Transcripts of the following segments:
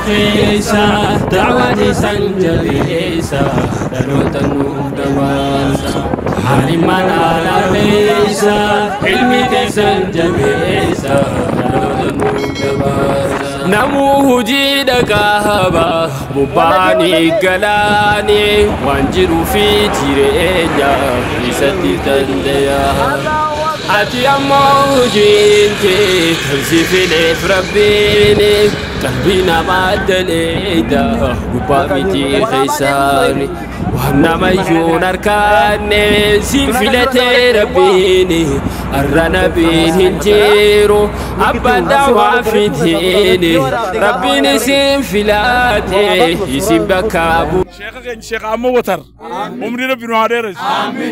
خيسا دعوة سنجبيسا دلوتا نودباسا حالي منالا خيسا علمي سنجبيسا دلوتا نودباسا نمو جيدك هبا مباني قلاني وانجرو في تيرينيا لسدي تنديا أتي أموجينتي تمسي في ليف ربيني قلبينا ما الدليدا قبابتي خيساني وهمنا ميجون أركاني سنفلتي ربيني الرنا بيه الجيرو أبدا وافديني ربيني سنفلاتي يسيب بكابو شيخ عمو وتر عمري ربي نهاريرس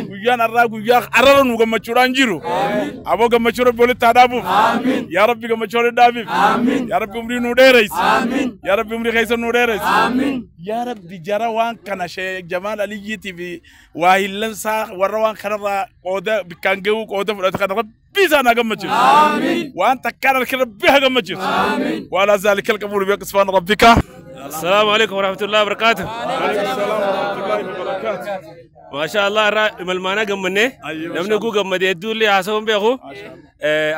ويان الراق ويان أررن وقمتشوران جيرو أبو قمتشور بولي تادابو يا ربي قمتشور دابيب يا ربي عمري نوديرس يا ربي عمري خيسر نوديرس يا ربي جرى وان كان شيخ جمال علي جيتي في واهلن ساخ وروان خنرا قودا بكانجو قودا فلات خنرا بيزانا قمتشور وان تكرر كربيها قمتشور وعلى ذلك القبول بقصفان ربك. السلام عليكم ورحمة الله وبركاته. وعليكم السلام ورحمة الله وبركاته. ما شاء الله ملمانا قمني نمنا قو قمدي الدولي عصام بيخو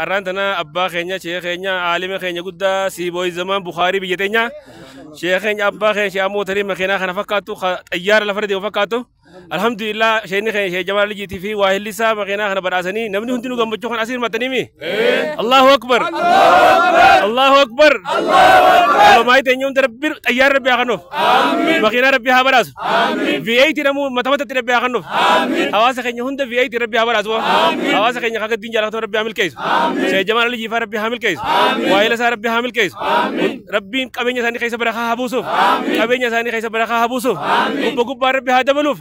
أرانتنا أبا خينيا شيخ خينيا عالم خينيا قد سيبوي زمان بخاري بيجتينيا شيخ خينيا أبا خينيا شيخ موتري مخينا خنا فكاتو أيار لفردي وفكاتو الحمد لله شيخ خينيا شيخ جمال اللي جيتي فيه واهل لسا مخينا خنا براسني نمني هندينو قمبتشو خن أسير متنيمي الله أكبر الله أكبر الله ما يتنيون تربي أيار ربي أخنوف مخينا ربي هبراس في أي تنمو متمت تربي أخنوف حواس خينيا هند في أي تربي هبراس حواس خينيا خد الدين جالك ربي عامل كيس شيخ جمال اللي جيفا ربي عامل كيس واهل سا ربي عامل كيس ربي كابينيا ساني خيس بركة هبوسوف كابينيا ساني خيس بركة هبوسوف وبقول ربي هذا بلوف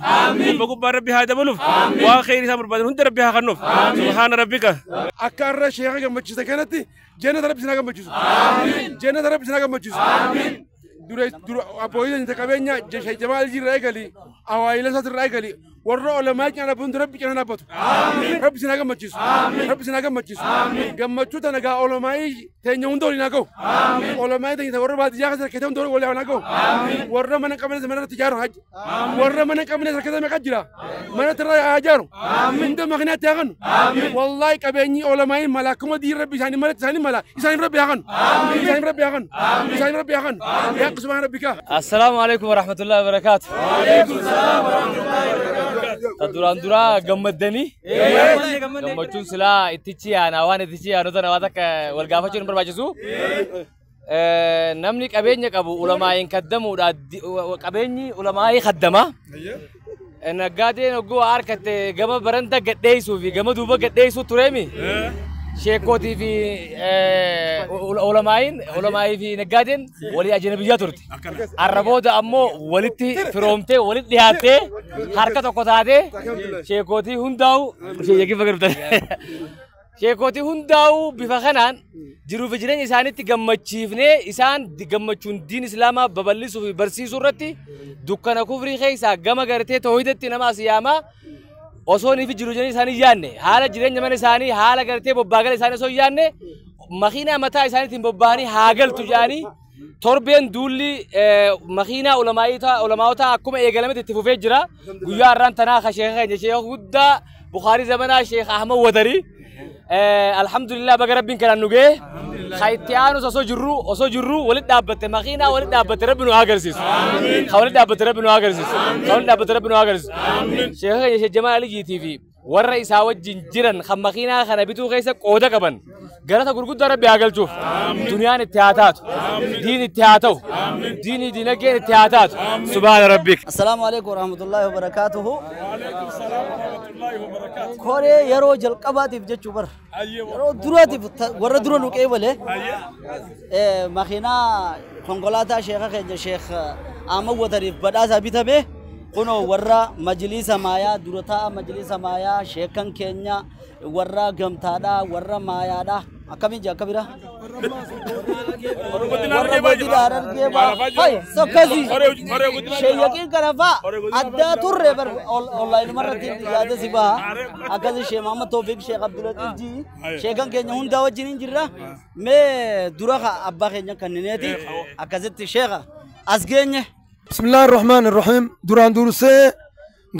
وبقول ربي هذا بلوف وآخر سامر بدر هند ربي أخنوف سبحان ربك أكرر شيخ جمال كانت جنة ربي سنا جمال جنة ربي سنا جمال dura apoyo ni takabenya jeshe jamal ji raigali awaila sat raigali warro ulama kana bun rabbi kana nabatu rabbi sinaga machis rabbi sinaga machis gammachu tanaga ulamai tenya undori nago ulamai tenya warro bad jaga kete undori wala nago warro man kamene zamana tijaro haj warro man kamene kete makajira man tara hajaru inda magna tagan wallahi kabeni ulamai malakum di rabbi sani mala sani mala isani rabbi yagan isani rabbi yagan isani rabbi yagan سبحان ربك. السلام عليكم ورحمة الله وبركاته. وعليكم السلام ورحمة الله وبركاته. تدوران دورا جمدني. جمدتون سلا اتشي أنا وانا اتشي أنا ترى واتك والقافة شنو برباجسو. نملك أبيني كابو علماء ينقدموا وكابيني علماء يخدمه. أنا قاعدين أقول عاركة جم برندا قديسو في جم دوبا قديسو تريمي. شيكوتي في علماء في نقادين ولي أجنبيات ترتي الربوط أمو ولتي فرومتي ولت لهاتي حركة قطعتي شيكوتي هنداو شيء كيف فكرت شيكوتي هنداو بفخنان جرو فجرين إنسان تجمعشيفني إنسان تجمعشون دين إسلام ببلسو في برسي سورتي دكان كفري خيسا جمع قرتي توحيدتي نماس ياما osoni fi jiru jani sani yanne hala jirenya mane sani hala garte bobbagal sani so yanne makhina mata sani tim bobbani hagal tujani torben dulli makhina ulamaita akuma egalamete tifufe jira guya ran tana khasheekha sheekh gudda bukhari zamana sheekh ahmad wadari alhamdulillah bagarabbin kana nuge khaytiano oso jirru walid dabbate makhina walid dabbate rabbinu agarsis khawalid dabbate rabbinu agarsis khawalid dabbate rabbinu agarsis sheekh jamal tv warra isa wajjin jiran khamakhina khana bitu khaysa qoda qaban garata gurgudda rabbi agalchuuf duniyaan ittihaatat diin ittihataw diini dinageen ittihaatat subhan rabbik. Assalamu alaykum warahmatullahi wabarakatuh. Wa alaykum assalam warahmatullahi wabarakatuh. Kore yaro jalqabatif jechu bar yaro duratif warra dura nu qeebale makhina konkolata sheekha keenya sheekh Ahmad Wadarif badhaasa bitabe kuno warra majlisa maya durata majlisa maya sheekan keenya warra gamtaadha warra maayaadha أكمل جا كبيرة ورا بدي دارن كيبا هاي سكازي شيء يكين كرافا أدا توري بر أونلاين مرة تين جاده سبا أكازي شيء ماما توفيق شيخ عبد اللطيف جي شيء كان كي نهون داو جنين جرا مي دورا أبا كي نكنينيتي أكازي تشيخ أسجنه بسم الله الرحمن الرحيم دوران دورسي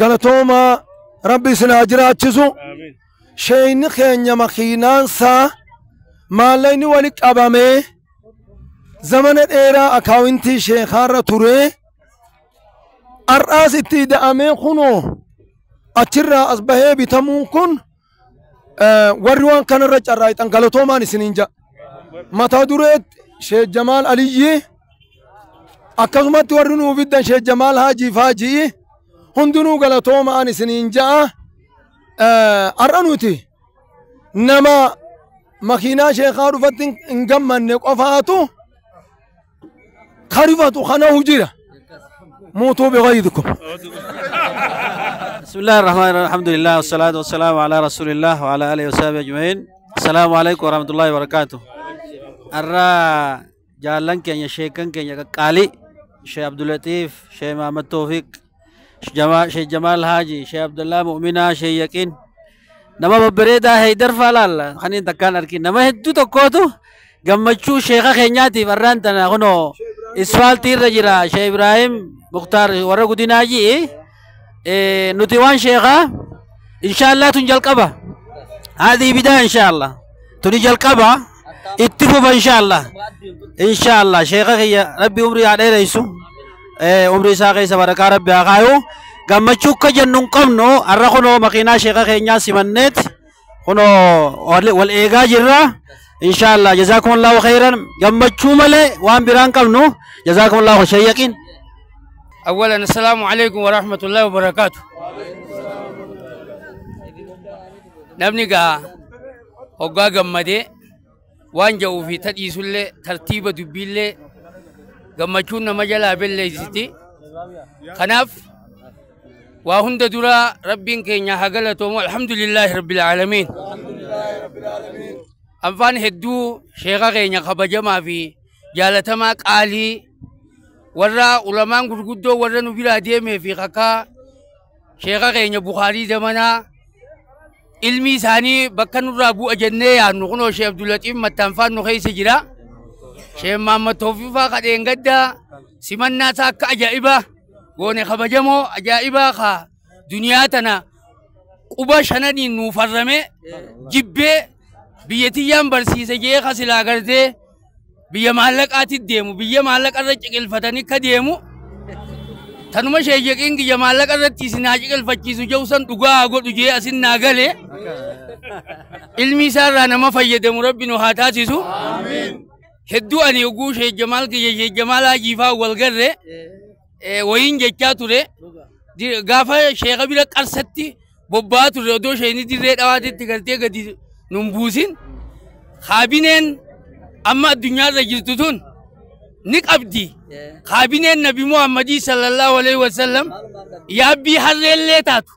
غلطوما ربي سناجرا تشزو شيء نخينيا مخينان سا مالين ولك أبامي زمن الإيرا أكاونتي شيخارة توري أرأس اتيدا أمين خنو أترى أصبحي بتموكن وروان كان الرجع رايت أنقلتو ما نسنينجا متى دوريت شيخ جمال علي أكزمت ورنو بدن شيخ جمال هاجي فاجي هندنو قلتو ما نسنينجا أرأنوتي نما مخينا شيخا رفتن انقمان نقفاتو خريفتو خناه جيرا موتوا بغيظكم بسم الله الرحمن الرحيم الحمد لله والصلاة والسلام على رسول الله وعلى آله وصحبه أجمعين السلام عليكم ورحمة الله وبركاته أرى جالن كينيا شيخن كينيا قالي شيخ عبد اللطيف شيخ محمد توفيق شيخ جمال هاجي شيخ عبد الله مؤمنة شيخ يقين nama babbareedaa Haydar Falal khaniin takkaan arkin nama hedduu tokkootu gammachuu sheekha keenyaatiif arraan tana kunoo isfaaltii irra jira Sheekh Ibrahim Mukhtar warra Gudinaaji nuti waan sheekha inshallah tun jalqaba haadhi bidaa inshallah tuni jalqaba itti fufa inshallah sheekha kiyya rabbi umrii haa dheereysu umrii isaa keessa barakaa rabbi haa kaayu gammachuu akka jennuun qabnu har'a kunoo makiinaa sheekha keenyaa simanneet kunoo wal eegaa jirra inshallah jazakumullahu khairan gammachuu malee waan biraan qabnu jazakumullahu shayyaqiin أولا السلام عليكم ورحمة الله وبركاته نبني هقا قمدي وانجو في تديس اللي ترتيب دبي اللي قمتشون مجالا باللي زيتي خناف وهند درا ربين كينيا حقلتهم الحمد لله رب العالمين أنفان هدو شيخا كينيا خبجما في جالتما قالي ورا علماء غرغدو ورا نبيلا ديمي في خكا شيخا كينيا بخاري زمانا علمي ثاني بكن رابو أجنة نخنو شيخ عبد اللطيف متنفان نخي سجرا شيخ محمد توفيق قد انقدا سمنا تاك أجائبه غوني خبجمو أجائبه خا دنياتنا قبا شنني نوفرمي جبه بيتيام برسيسة جيه خسلا کرده بيا مالك آتي ديمو بيا مالك أرچ الفتاني كديمو تنما شيء إنك يا مالك أرچ سناجك الفتشيسو جوسن تقا أقول تجيه أسن ناقله علمي سارنا ما فيده مربي نهاتاتيسو هدو أني أقول شيء جمال كي جمال أجيفا والغرة وين جاتوره غافا شيخ بيلا كرستي بوباتوره دو شيء ندي ريت أوادي تكرتيه كدي نمبوسين خابينين أما الدنيا رجلتون نك أبدي خابينين نبي محمد صلى الله عليه وسلم يابي هرّيل لتاتو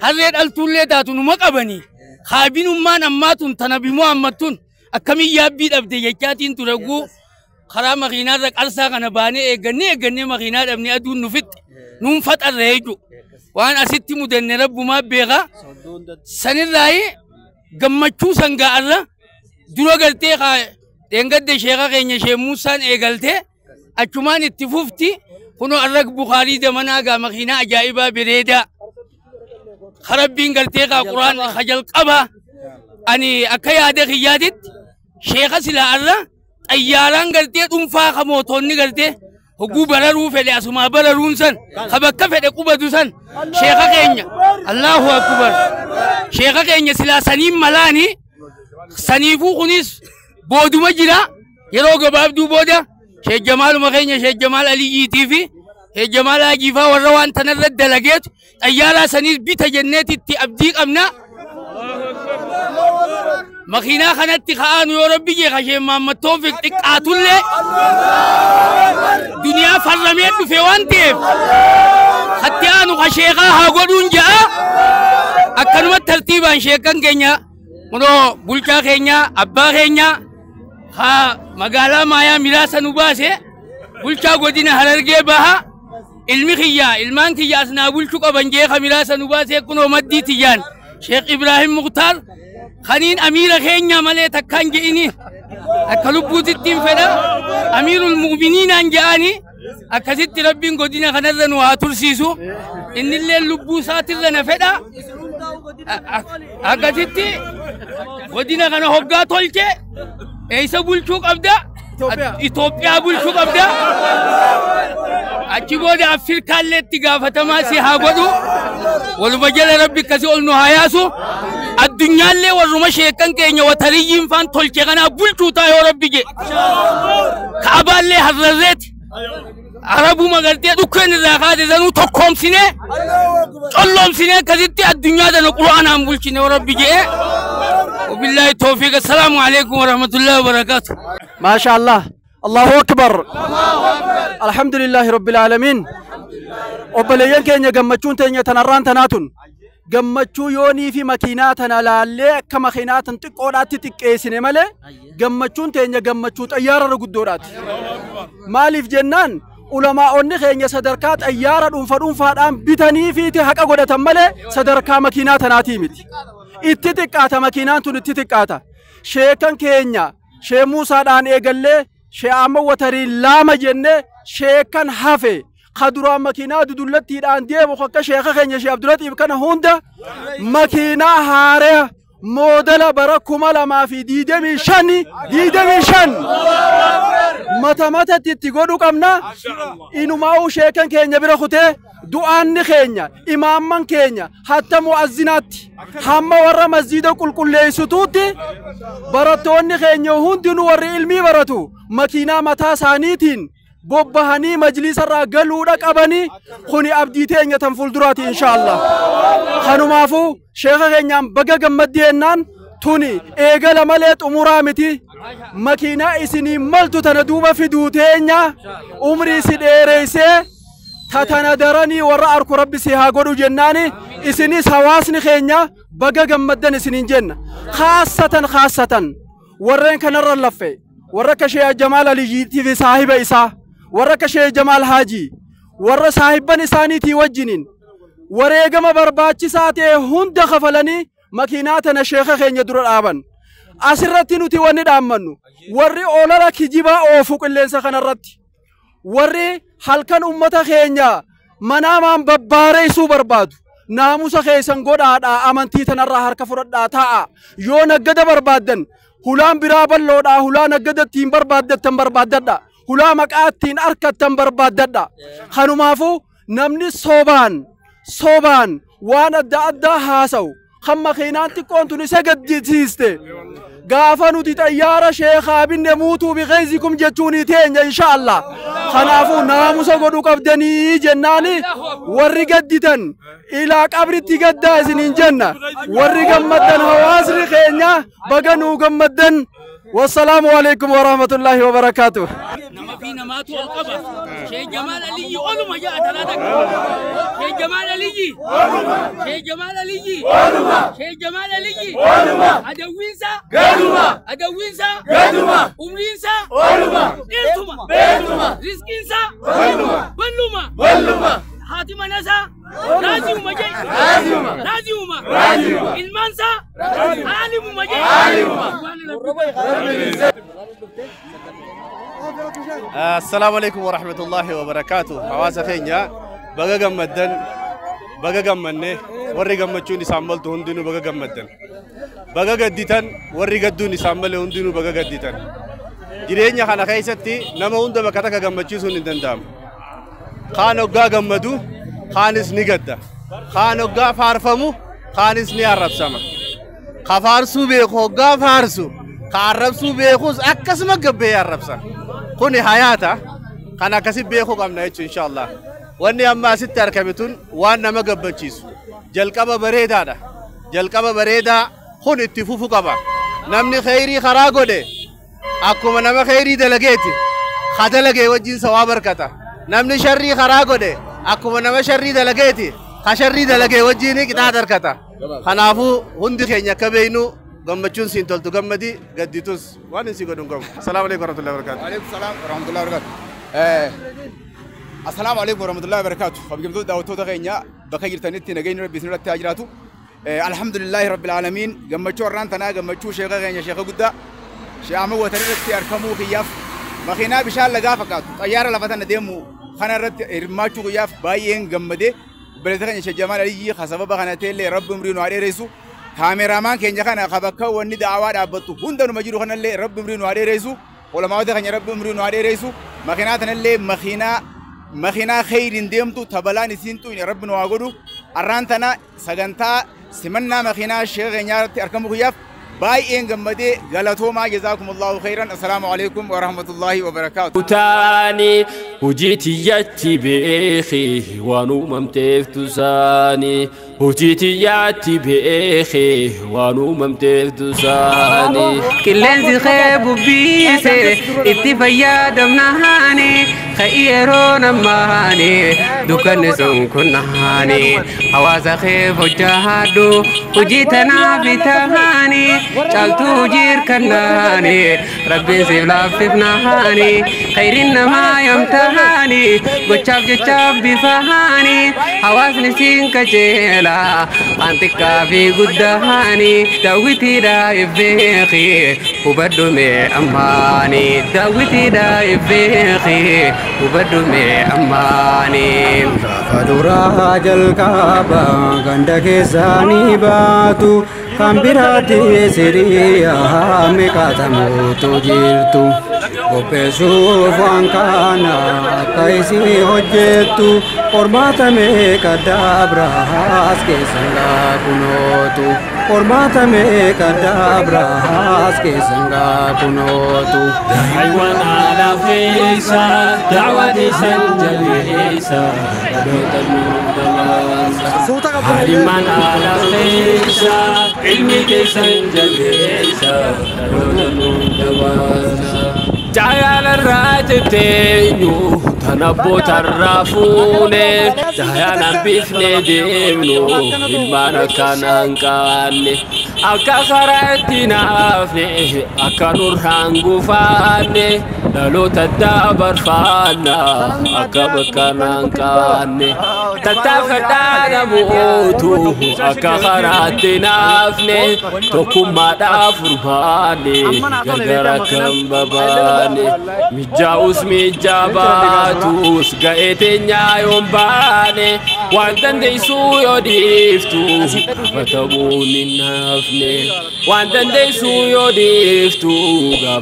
هرّيل ألتول لتاتو نمك أبني خابين أمان أماتون تنبي محمد تون أكمل يابي أبدي يجاتين ترجو خرام مغينات رك أرسا كنباني إغني مغينات أبني أدون نفت نمفت الرجو وأنا أسيت مدن رب ما بيغا سنر راي gammachuu sangaarra dura galtee deengadde sheekha keenya Sheekh Muusaan eegaltee achumaan itti fufti kuno arrak Bukhaarii damanaa gaa makiinaa ajaa'ibaa bireedaa harabbiin galtee quraan khajal qaba ani akka yaada kiyyaatitti sheekha silaarra xayyaaraan galtee dhuunfaa kamootonni galtee hoguu bararuu fedhe asumaa bararuun san kabakka fedhe qubatu san sheekha keenya Allahu akbar sheekha keenya silaa saniin malaani saniifuu kunis booduma jira yeroo gabaabduu booda Sheekh Jamaaluma keenya Sheekh Jamaal Aliyyiitii fi Sheekh Jamaal Hajiifaa warra waan tanarra dalageetu xayyaaraa saniis bita jenneetitti abdii qabna makiinaa kanatti ka'aanu yoo rabbi jee Sheekh Muhammad Tawfiq xiqqaatullee duniyaa farramee dhufe waan ta'eef hatti aanu sheekhaa haa godhuun ja'a akkanuma tartiibaan sheekan keenya kuno bulchaa keenya abbaa keenya ha magaalaa maayaa miraasa nu baase bulchaa godina Harargee baha ilmi kiyya ilmaan kiyya asnaa bulchuu qaban jee ka miraasa nu baase kuno maddii tiyyaan Sheekh Ibrahim Mukhtar khaniin amiira keenya malee takkaan je'ini akka lubbuutittiin fedha amiirul mu'miniinaan je'ani akkasitti rabbiin godina kanarra nu haa tursiisu innillee lubbuu isaatirra na fedha akkasitti godina kana hoggaa tolche eessa bulchuu qabda Itoophiyaa bulchuu qabda achi booda Afrikaallee itti gaafatamaa si haa godhu waluma jala rabbi akkasii ol nu haa yaasu addunyaallee warruma sheekan keenya watariyyiin faan tolche kanaa bulchuu ta'a yoo rabbi je kaabaallee harrarreeti arabuma gartee dhukkeen irraa kaate sanuu tokkoomsinee colloomsinee akkasitti addunyaa dana quraanaan bulchine yoo rabbi je وبالله التوفيق السلام عليكم ورحمة الله وبركاته ما شاء الله الله أكبر الحمد لله رب العالمين وبليان كين يجمعون تين يتنران تناتون جمعوا يوني في مكيناتنا لالله كمكينات تقولات تكيسين ماله جمعون تين يجمعون أيارا رجودورات مالف جنان علماء النخين يصدركات أيارا أنفرون أم بتني في تحقق قدرة ماله صدركا مكيناتنا تيمت اتتقاتا مكيناتون اتتقاتا شيكان كينيا شي موسى دان ايغلي شي اما وتري لاما جنة شيكان حافي خدرا مكينات دولتي دان ديبو خكا شيخ خينيا شي عبد اللطيف كان هوندا مكينا هاريا موديل بركوما لما في ديدمي شن متى تتغودو كامنا انو ماو شيكان كينيا بيرخوتي دعان كينيا إمام كينيا حتى مؤذنات هم ورا مسجد كل ليسوتي براتون كينيا هندن ورا علمي براتو مكينا متى سانيتين بوبهاني مجلس الرجال أبني خوني أبديتين يتنفل دراتي إن شاء الله خانو مافو شيخ كينيا بقى جمدينان توني إيجال ملت أمورامتي مكينا إسني ملتو تندوب في دوتينيا عمري سيديريسي تاتانا دراني ورا أركو ربي سيها قدو جناني إسني سواسني خينيا بقى جمدن إسنين جنة خاصة ورين كنر اللفة ورا كشي جمال الجيتي في صاحب إسا ورا كشي جمال هاجي ورا صاحب نساني تي وجنين ورا جما برباتي ساتي هند خفلني مكيناتنا شيخ خينيا دور الآبان أسرتي نتي وني دامنو وري أولا كجيبا أوفوك اللي سخن الرتي وري halkan ummata keenya manaamaan babbaareysu barbaadu naamusa keessan godhaadha amantii tanarraa harka fudhadhaa ta'a yoo naggada barbaaddan hulaan biraa balloodha hulaa naggada ittiin barbaaddattan barbaaddadha hulaa maqaa ittiin arkattan barbaaddadha kanumaafu namni sobaan waan adda addaa haasa'u kan makiinaan xiqqoon tun isa gaddisiiste gaafa nuti xayyaara sheekhaa binne muutuu biqeessikum jechuuni teenya inshaallah kanaafu naamusa godhu qabdanii jennaani warri gadditan ilaa qabritti gaddaa isiniin jenna warri gammaddan hawaasni keenya baga nuu gammaddan والسلام عليكم ورحمة الله وبركاته. نما في نماتو القبر شيخ جمال علي أولو ما جاء ثلاثة شيخ جمال علي شيخ جمال علي شيخ جمال علي أدوينسا أدوينسا أمرينسا إلتما رزقينسا بلوما حاتم نسا راجي مجي المانسا عالم مجي السلام عليكم ورحمة الله وبركاته. حواس خينيا بقى جمدن بقى جمنة وري جمتشوني سامبل تهندينو بقى جمدن بقى جديتن وري جدوني سامبل هندينو بقى جديتن جرينيا خنا خيستي نما هند بكتك جمتشيسون ندندام خانو جا جمدو خانس نجدة خانو جا فارفمو خانس نيارب سما خفارسو بيخو جا فارسو خاربسو بيخوز أكسم جبه ياربسا خوني حياته خنا كسب بيخو قمنا إن شاء الله واني أما ست أركبتون وانا ما جبتشيس جلكبا بريدا ده جلكبا بريدا خون اتفوفو كبا نمني خيري خراجو ده أكو نما خيري دلقيتي خدلقي وجين سوابر كتا نمني شري خراجو ده أكو نما شري دلقيتي خشري دلقي وجيني كتا دركتا خنافو هندي خينيا كبينو gammachuun siin toltu gammadi gadditus waan isin godhun qabu. Assalaamu alaikum warahmatullahi wabarakatuh. Alaikum salaam warahmatullahi wabarakatuh. Assalaamu alaikum warahmatullahi wabarakatuh. Kabajamtoota daawwattoota keenya bakka jirtanitti nageenyi rabbi isinirratti haa jiraatu. Alhamdulillahi rabbil aalamiin gammachuu har'aan tanaa gammachuu sheeka keenya sheeka guddaa Sheekh Ahmed Watanirratti argamuu kiyyaaf makiinaa bishaan lagaa fakkaatu xayyaara lafa tana deemu kana irratti hirmaachuu kiyyaaf baay'een gammadee obboleessa keenya Sheekh Jamaal Aliyyi sababa kana ta'ellee rabbi umrii nu haa dheeressu kaameramaan keenya kana bakka wanni daawaa dhaabbattu hundanuma jiru kanallee rabbi umrii nu haa dheeressu ulamaawwan keenya rabbi umrii nu haa dheeressu makiinaa tanallee makiinaa khayriin deemtu tabalaan isiintu rabbi nu haa godhu har'aan tana sagantaa simannaa makiinaa sheeka keenyaatti argamuu kiyyaaf باي غمدي غلطوما جزاكم الله خيرا السلام عليكم ورحمه الله وبركاته تاني وجيت ياتي بيخي وانو ممتفت ساني وجيت ياتي بيخي وانو ممتفت ساني كلن خيب بيسه اتفيا دمنهاني خيرون ماني دكان سون كنهاني حواس خيب جهادو وجيتنا بتهاني شالتو جير كناني ربي سيبلا فيبنهاني خيرنا ما يمتهاني قشاب جشاب بفهاني حواس نسين كجيلا أنتك في قدهاني دويتي دايف بيخي وبدو مي أماني دويتي دايف بيخي وبدو مي أماني فدورا جلكابا غندك ساني باتو Kambirati Syria mekatamu tujirtu Gopesu fankana kaisi hojjetu Orbata mekadabra haske sanga kunotu Orbata mekadabra haske sanga kunotu Daiwan ala fisa da'wati sanjabi isa Haliman ala fisa ilmi kesan jalisa Jayal rajatenyu tanabbo tarrafune Jayana bifne demnu ilmana kanankane Akka kharatina afne akka nurhangufane Dalota dabar fana akka bakanankane Tatafadana mutu akka kharatina afne Tokuma dafurmane gargara kambabane Mijaus mijabatus gaete nyayon bane Wantan desu yodiftu Fatabuni nafne Wantan desu yodiftu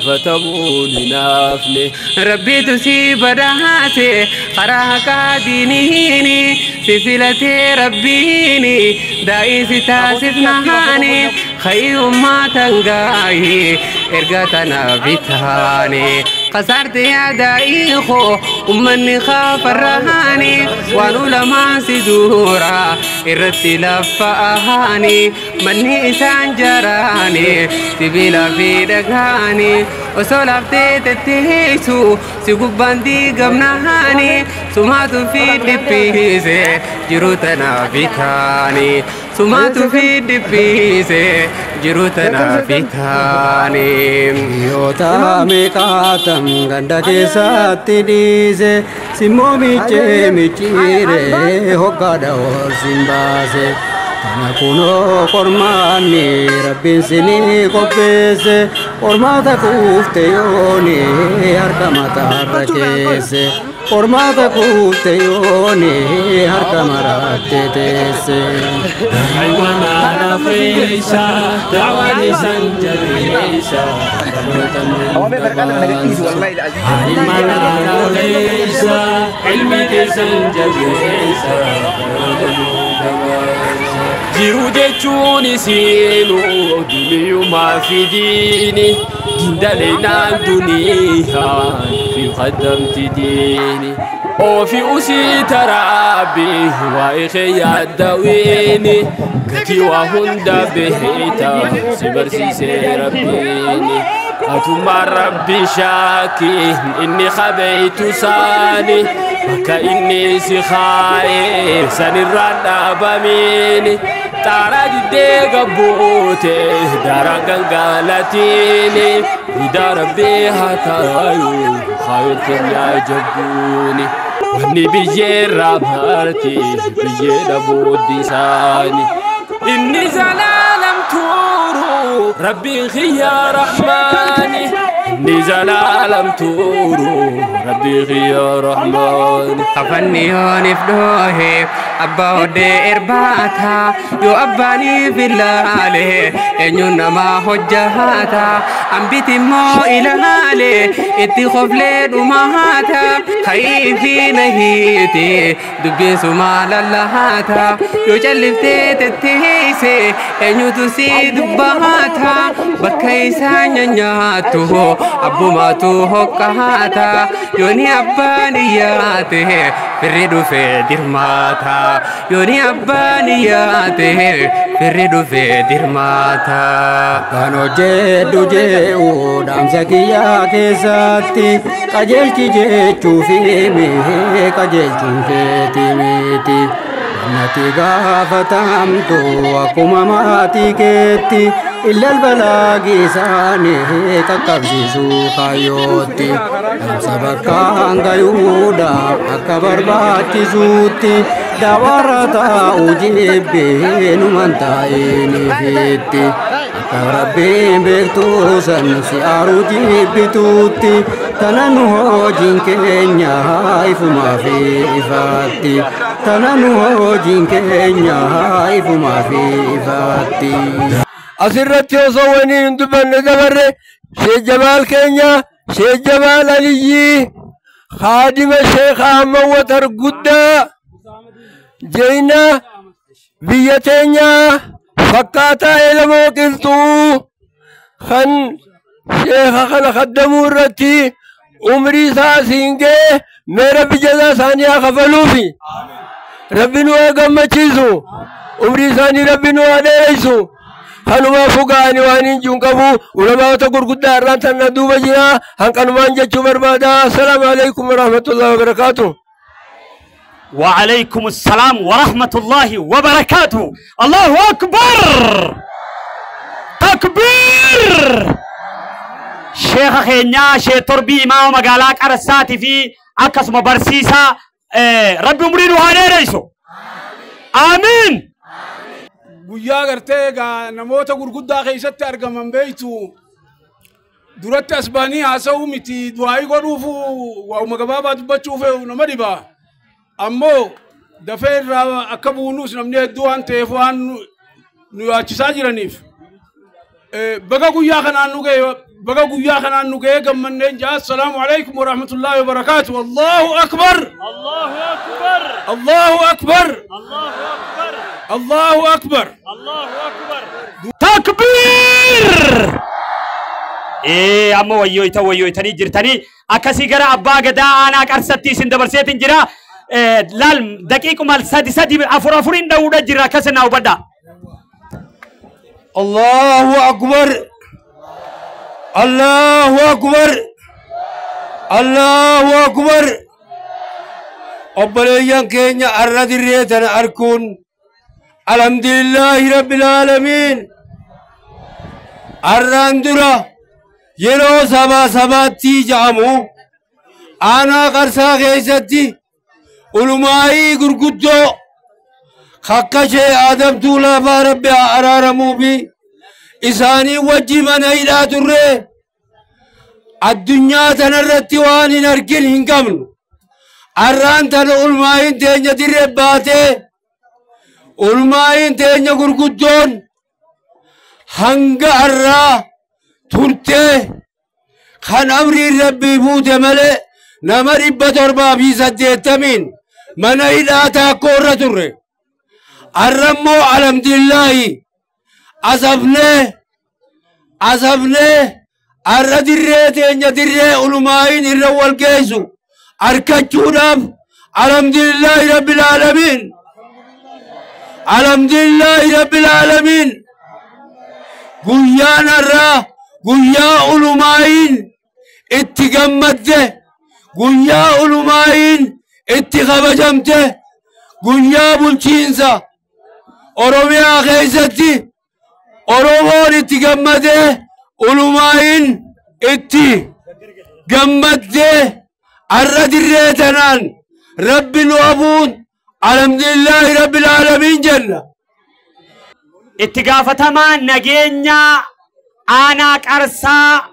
Fatabuni nafne Rabbi tusibadahate Kharaka dinihini Sifilate rabbini Daisi tasifnahani Khayru ma tangahi Ergatana bitani قصرت يا دايخو ومن خاف الرهاني ونولما سدورا الرتل فأهاني مني إسان جراني تبلا في دغاني وسولفت تتهيسو سيقوب باندي قمنهاني سمعت في دبيزي جروتنا بيتاني سمعت في دبيزي جروتنا بيتاني يوتا ميكاتم غندك ساتيديزي سيمو ميچه ميچيري هوكادا ورسيمباسي تنكونو قرماني ربين سيني قبيسي قرماتا كوفتيوني هركمتا ركيسي قرماتا كوفتيوني هركمتا ركيسي حيوان على فيسا دعواني سنجريسا حيوان على فيسا علمي سنجريسا jiru jechuun isiinu duniyumaa fi diini gindalee naan duniyaa fi qaddamti diini oofi usii taraabi waa'ee kee yaaddawiini gatii waa hunda beekta si barsiisee rabbiini atummaan rabbi shaakiin inni qabeeytu saani bakka inni si kaa'ee sanirraan dhaabamiini تارا ديغا بوتي دارا غنغالاتيني ودار بيها تايو خايل كنيا جبوني واني بيجيرا بارتي بيجيرا بودي ساني إني زلالم تورو ربي خيا رحماني إني زلالم تورو ربي خيا رحماني أفني هون فدوه أبا ودي إرباتا يو أباني في اللالي إنيو نما حجهاتا أمبيتي مو إلالي إتي خفلي دماهاتا خيفي نهيتي دبي سمال اللهاتا يو جلفتي تتيسي إنيو تسي دباهاتا بكيسا نياتو أبو ماتو هكاتا يوني أباني ياته فريدو في درماتا يوني أبانياته فريدو في درماتا كانوا جدو جيو دام سكيا كيساتي كجل كجيتو في ميه كجل كنتي ميتي نتي غافتامتو أكما ماتي كيتي إلا البلاغي ساني كقبسيسو خيوتي سبكان غيودا أكبر باتي زوتي دورتا أجيبين من تايني فيتي ربين بيكتو سنسي أرجي بتوتي تنانو جين كينيا إفما في إفاتي تنانو جين كينيا إفما في إفاتي أسرت يوصوني ندبن دبر شيخ جمال كينيا شيخ جمال علي خادم الشيخ أحمد وتر قدّا جينا بيتينيا فكاتا إلمو قلتو خن شيخ خن خدمو رتي عمري ساسينجي میرا بجزا ثانية خفلوفي ربي نو أقام چيزو عمري ثاني ربي نو أدريسو خنما فقاني وانين جنكبو علماء تقول قد أران تندو بجنا هنكنمان جچو بربادا السلام عليكم ورحمة الله وبركاته وعليكم السلام ورحمة الله وبركاته الله أكبر تكبير شيخ خينيا شيخ تربي إمام مقالاك أرساتي في أكسم برسيسا ربي مريد وهاني ريسو آمين guyyaa gartee egaa namoota gurguddaa keessatti argaman beeytu duratti asbaanii haasa'uu miti du'aayii godhuufu waa'uma gabaabaa dubbachuuf nama dhibaa ammoo dafee irraa akka buunuus namni hedduu waan ta'eef waan nu yaachisaa jiraniif baga guyyaa kanaan nu ga'ee gammanneen jaa assalaamu alaykum wa rahmatullahi wa barakaatu allahu akbar allahu akbar allahu akbar allahu akbar الله أكبر الله أكبر تكبير إيه أما ويويتني جرتني أكسي جرا أبا جدا أنا كرستي سندبرسيت جرا لال دقيقة مال سادي أفرين داودا جرا كسنا وبدا الله أكبر الله أكبر الله أكبر أبليان كينيا أرد الريتنا أركون الحمد لله رب العالمين الراندرا يرو سباتي جامو أنا قرصا غيثتي علمائي قرقدو خكشي آدم تولا بارب أرارمو بي إساني وجي من إلى تره الدنيا تنرتي واني نركل هنكمل الران تن علمائي تنجا ترباتي علمائي تنجا قرقدون هنگا الرا ترته خان أمري ربي بوت ملئ نمر إبتر بابي سديتمين من إلى تاكور تره الرمو الحمد لله أصبنا الرد الرئيتين يدري علمائين الرول كيسو أركتشونام الحمد لله رب العالمين الحمد لله رب العالمين قيان الرا قيا علمائين اتقمته قيا علمائين اتخبجمته قيا بلشينسا Oromiyaa keessatti Oromoon itti gammadee ulumaa'iin itti gammaddee har'a dirree tanaan rabbi nu abuun alhamdulillahi rabbil aalamiin jenna. Itti gaafatamaa nageenya aanaa Qarsaa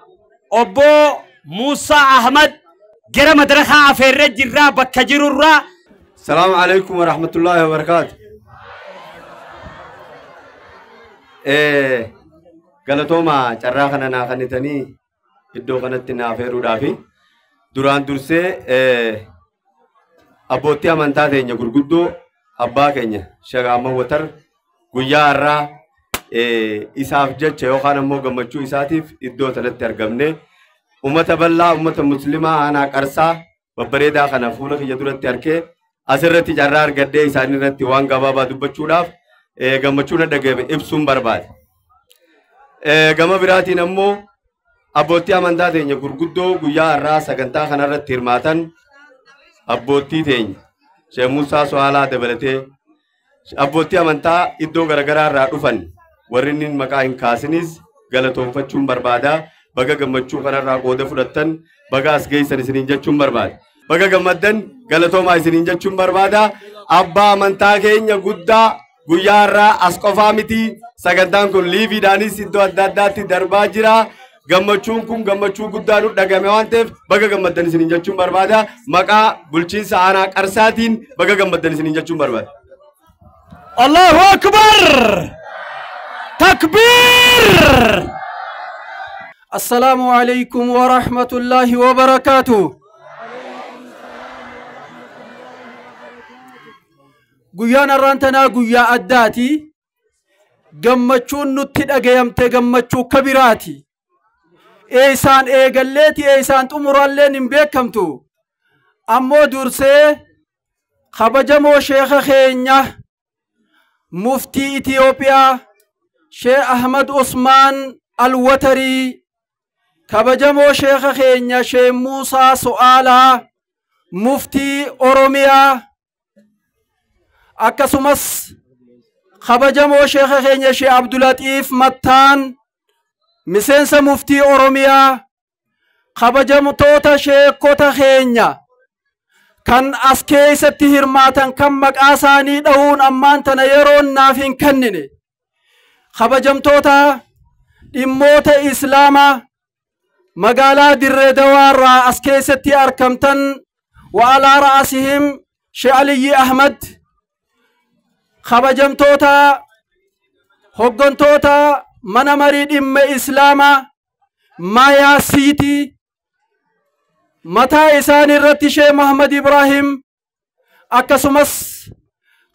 obbo Musa Ahmad gara madrasaa afeerree jirraa bakka jirurraa. Salaamu alaikum wa rahmatullahi wa barakatuh. Galatooma carraa kana naa kennitanii iddoo kanatti naa afeeruudhaafi duraan dursee abbootii amantaa teenya gurguddoo abbaa keenya Sheekh Ahmad Watar guyyaa har'aa isaaf jecha yookaan ammoo gammachuu isaatiif iddoo sanatti argamne ummata bal'aa ummata muslimaa aanaa Qarsaa babbareedaa kana fuula kiyya duratti arkee asirratti carraa argadhee isaan irratti waan gabaabaa dubbachuudhaaf gammachuun dhagahame ibsuun barbaade. Gama biraatiin ammoo abbootii amantaa teenya gurguddoo guyyaa har'aa sagantaa kanarratti hirmaatan abbootii teenya Sheekh Musaa Soaalaa dabalatee abbootii amantaa iddoo garaagaraa irraa dhufan warri inni maqaa hin kaasinis galatoonfachuun barbaada. Baga gammachuu kanarraa qooda fudhattan baga as geessan isiniin jechuun barbaada. Baga gammaddan galatoomaa isiniin jechuun barbaada. Abbaa amantaa keenya guddaa guyyaa irraa as qofaa miti sagantaan kun liiviidhaanis iddoo adda addaatti darbaa jira. Gammachuun kun gammachuu guddaa nu dhagame waan ta'eef baga gammaddan isiniin jechuun barbaada. Maqaa bulchiinsa aanaa Qarsaatiin baga gammaddan isiniin jechuun barbaada. Allahu Akbar! Takbir! السلام عليكم ورحمة الله وبركاته. قيانا رانتنا قيا أداتي قمتشون نتد أقيمت قمتشو كبيراتي إيسان إيقليتي إيسان تمرالين بيكمتو أمو درسي خبجمو شيخ خينيا مفتي إثيوبيا شيخ أحمد عثمان الوتري كبجمو شيخ خينيا شيخ موسى سؤالا مفتي أوروميا أكسمس خبجمو شيخ خينيا شيخ عبد اللطيف متان مسنس مفتي أوروميا خبجمو توتا شيخ كوتا خينيا كان أسكي ستهر ماتن كم مقاساني دهون أمان تنيرون نافين كنني خبجم توتا dhimmoota islaamaa magaalaa dirree dawaarraa as keessatti argamtan wa'alaa ra'asihim Sheekh Aliyyi Ahmad kabajamtoota hoggantoota mana marii dhimma islaamaa maayaasiitii mataa isaan irratti Sheekh Muhammad Ibrahim akkasumas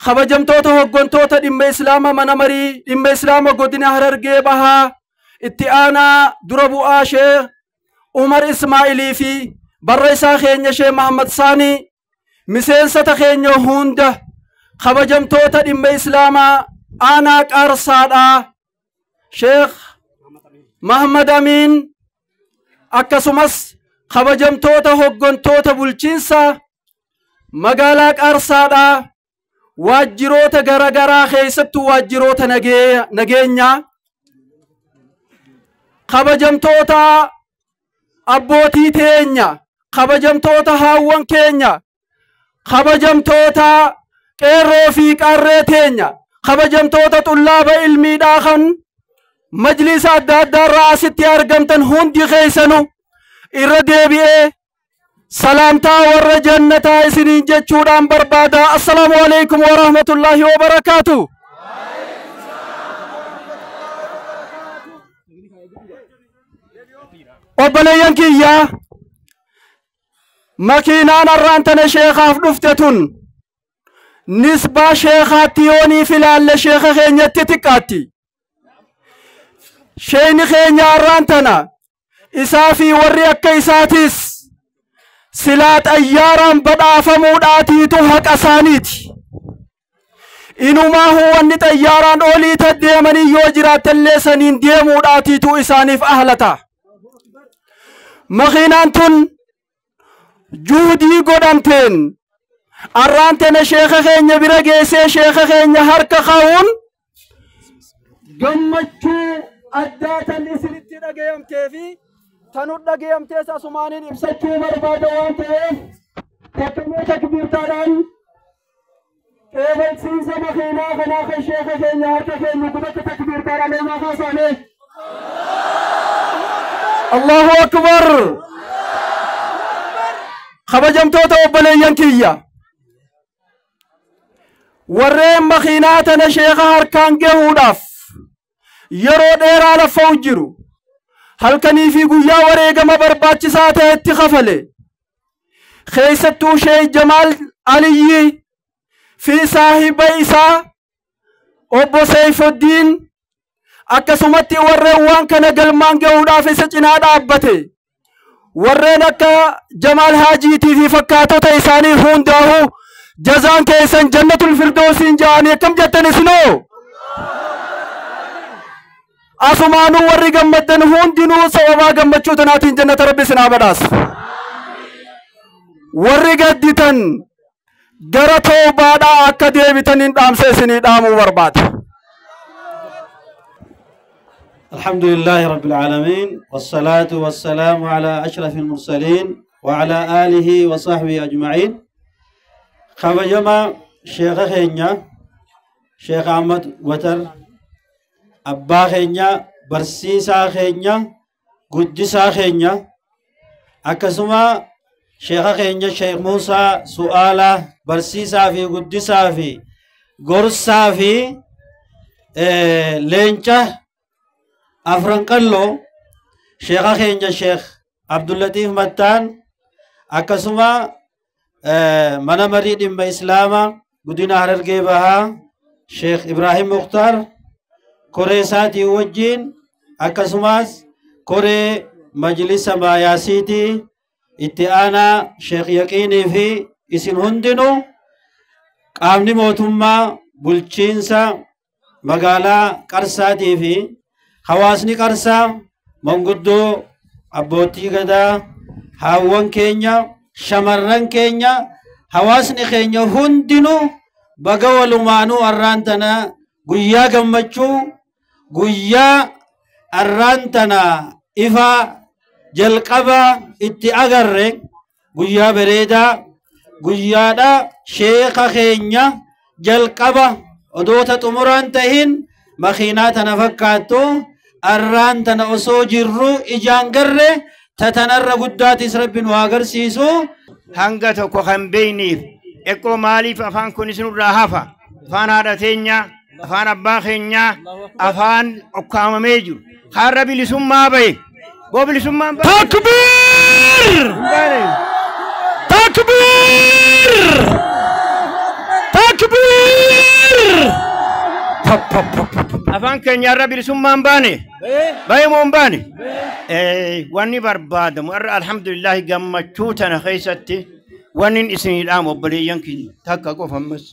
kabajamtoota hoggantoota dhimma islaamaa mana marii dhimma islaamaa godina Harargee Bahaa اتيانا دربو آشي عمر إسماعيلي في برئيسا خينيا شيخ محمد ثاني مسين ستا خينيا هوندا خبجم توتا دم إسلاما آناك أرسادا شيخ محمد أمين أكسمس خبجم توتا هقون توتا بلچنسا مغالاك أرسادا واجروتا غرا غرا خيستو واجروتا نگينيا kabajamtoota abbootii teenya kabajamtoota haawwan keenya kabajamtoota qeerroo fi qarree teenya kabajamtoota xullaaba ilmiidhaa kan majlisa adda addaarraa asitti argamtan hundi keessanu irra deebi'ee salaamtaa warra jannataa isiniin jechuudhaan barbaada. Assalaamu alaykum wa rahmatullahi wa barakaatuh. obboleeyyan kiyya makiinaan arraantana sheekaaf dhufte tun nisbaa sheekaatti yooniif ilaalle sheeka keenyatti xiqqaatti. Sheeyni keenya arraantana isaa fi warri akka isaatiis silaa xayyaaraan badhaafamuudhaatiitu haqa isaaniiti. Inumaa huwanni xayyaaraan olii deemanii yoo jiraatellee saniin deemuudhaatiitu isaaniif ahlata. makiinaan tun juhudii godhamteen arraantana sheeka keenya bira geessee sheeka keenya harka kaa'uun gammachuu addaatan isinitti dhagayamtee fi tanu dhagayamtees asumaaniin ibsachuu barbaada waan ta'eef takkamee takbiirtaadhaan qeebalsiisa makiinaa kanaa kan sheeka keenya harka keenya gubatti takbiirtaadhaan eemaa kaasaane. Allahu akbar. Kabajamtoota obboleeyyan kiyya. Warreen makiinaa tana sheeka harkaan gahuudhaaf yeroo dheeraa laffa'u jiru. Halkanii fi guyyaa wareegama barbaachisaa ta'etti kafale. Keessattuu Sheekh Jamaal Aliyyi fi saahiba isaa obbo Seyfuddin akkasumatti warreen waan kana galmaan gahuudhaaf isa cinaa dhaabbate. Warreen akka Jamaal Haajiitii fi fakkaatota isaanii hundaa'u jazaan keessan jannatul firdoosiin ja'anii akkam jettan isinoo? Asumaanuu warri gammaddan hundinuu sababaa gammachuu tanaatiin jannata rabbi isin haa badhaasu. Warri gadditan gara toobaadhaa akka deebitaniin dhaamsa isinii dhaamuu barbaada. الحمد لله رب العالمين والصلاة والسلام على أشرف المرسلين وعلى آله وصحبه أجمعين. خبجما شيخ خينيا شيخ أحمد وتر أبا خينيا برسيسا خينيا قدسا خينيا أكسما شيخ خينيا شيخ موسى سؤالا برسيسا في قدسا في غرسا في لينجا أفرنقلو شيخ خينجا شيخ عبد اللطيف متان أكسما منا مريد إما إسلاما قدنا هررقي بها شيخ إبراهيم مختار كوري ساتي وجين أكسماس كوري مجلس ما ياسيتي اتئانا شيخ يقيني في اسن هندنو قامني موتما بلچينسا مقالا قرساتي في حواسني قرسا منقدو أبوتي غدا هاوان كينيا شمرن كينيا حواسني كينيا هندنو بقوى لمانو أرانتنا قويا قمتشو قويا أرانتنا إفا جلقبا اتي أغرق قويا بريدا قويا دا شيخ كينيا جلقبا ودوتا تمران تهين مخيناتنا فكاتو أرانتنا أسو جرو إجان قرر تتنر قدات رب واغر سيسو هنگتو كو خنبينيف اكو ماليف افان كونسن راهافا افان هذا تينيا افان ابا خينيا افان اقام ميجو خرب لسما باي بوب لسما باي تكبير تكبير تكبير afaan keenya irra bilisummaan baane baay'ee moon baane wanni barbaadamu irra alhamdulillah gammachuu tana keessatti wanni isinii dhaamu obboleeyyan keenya takka qofa ammas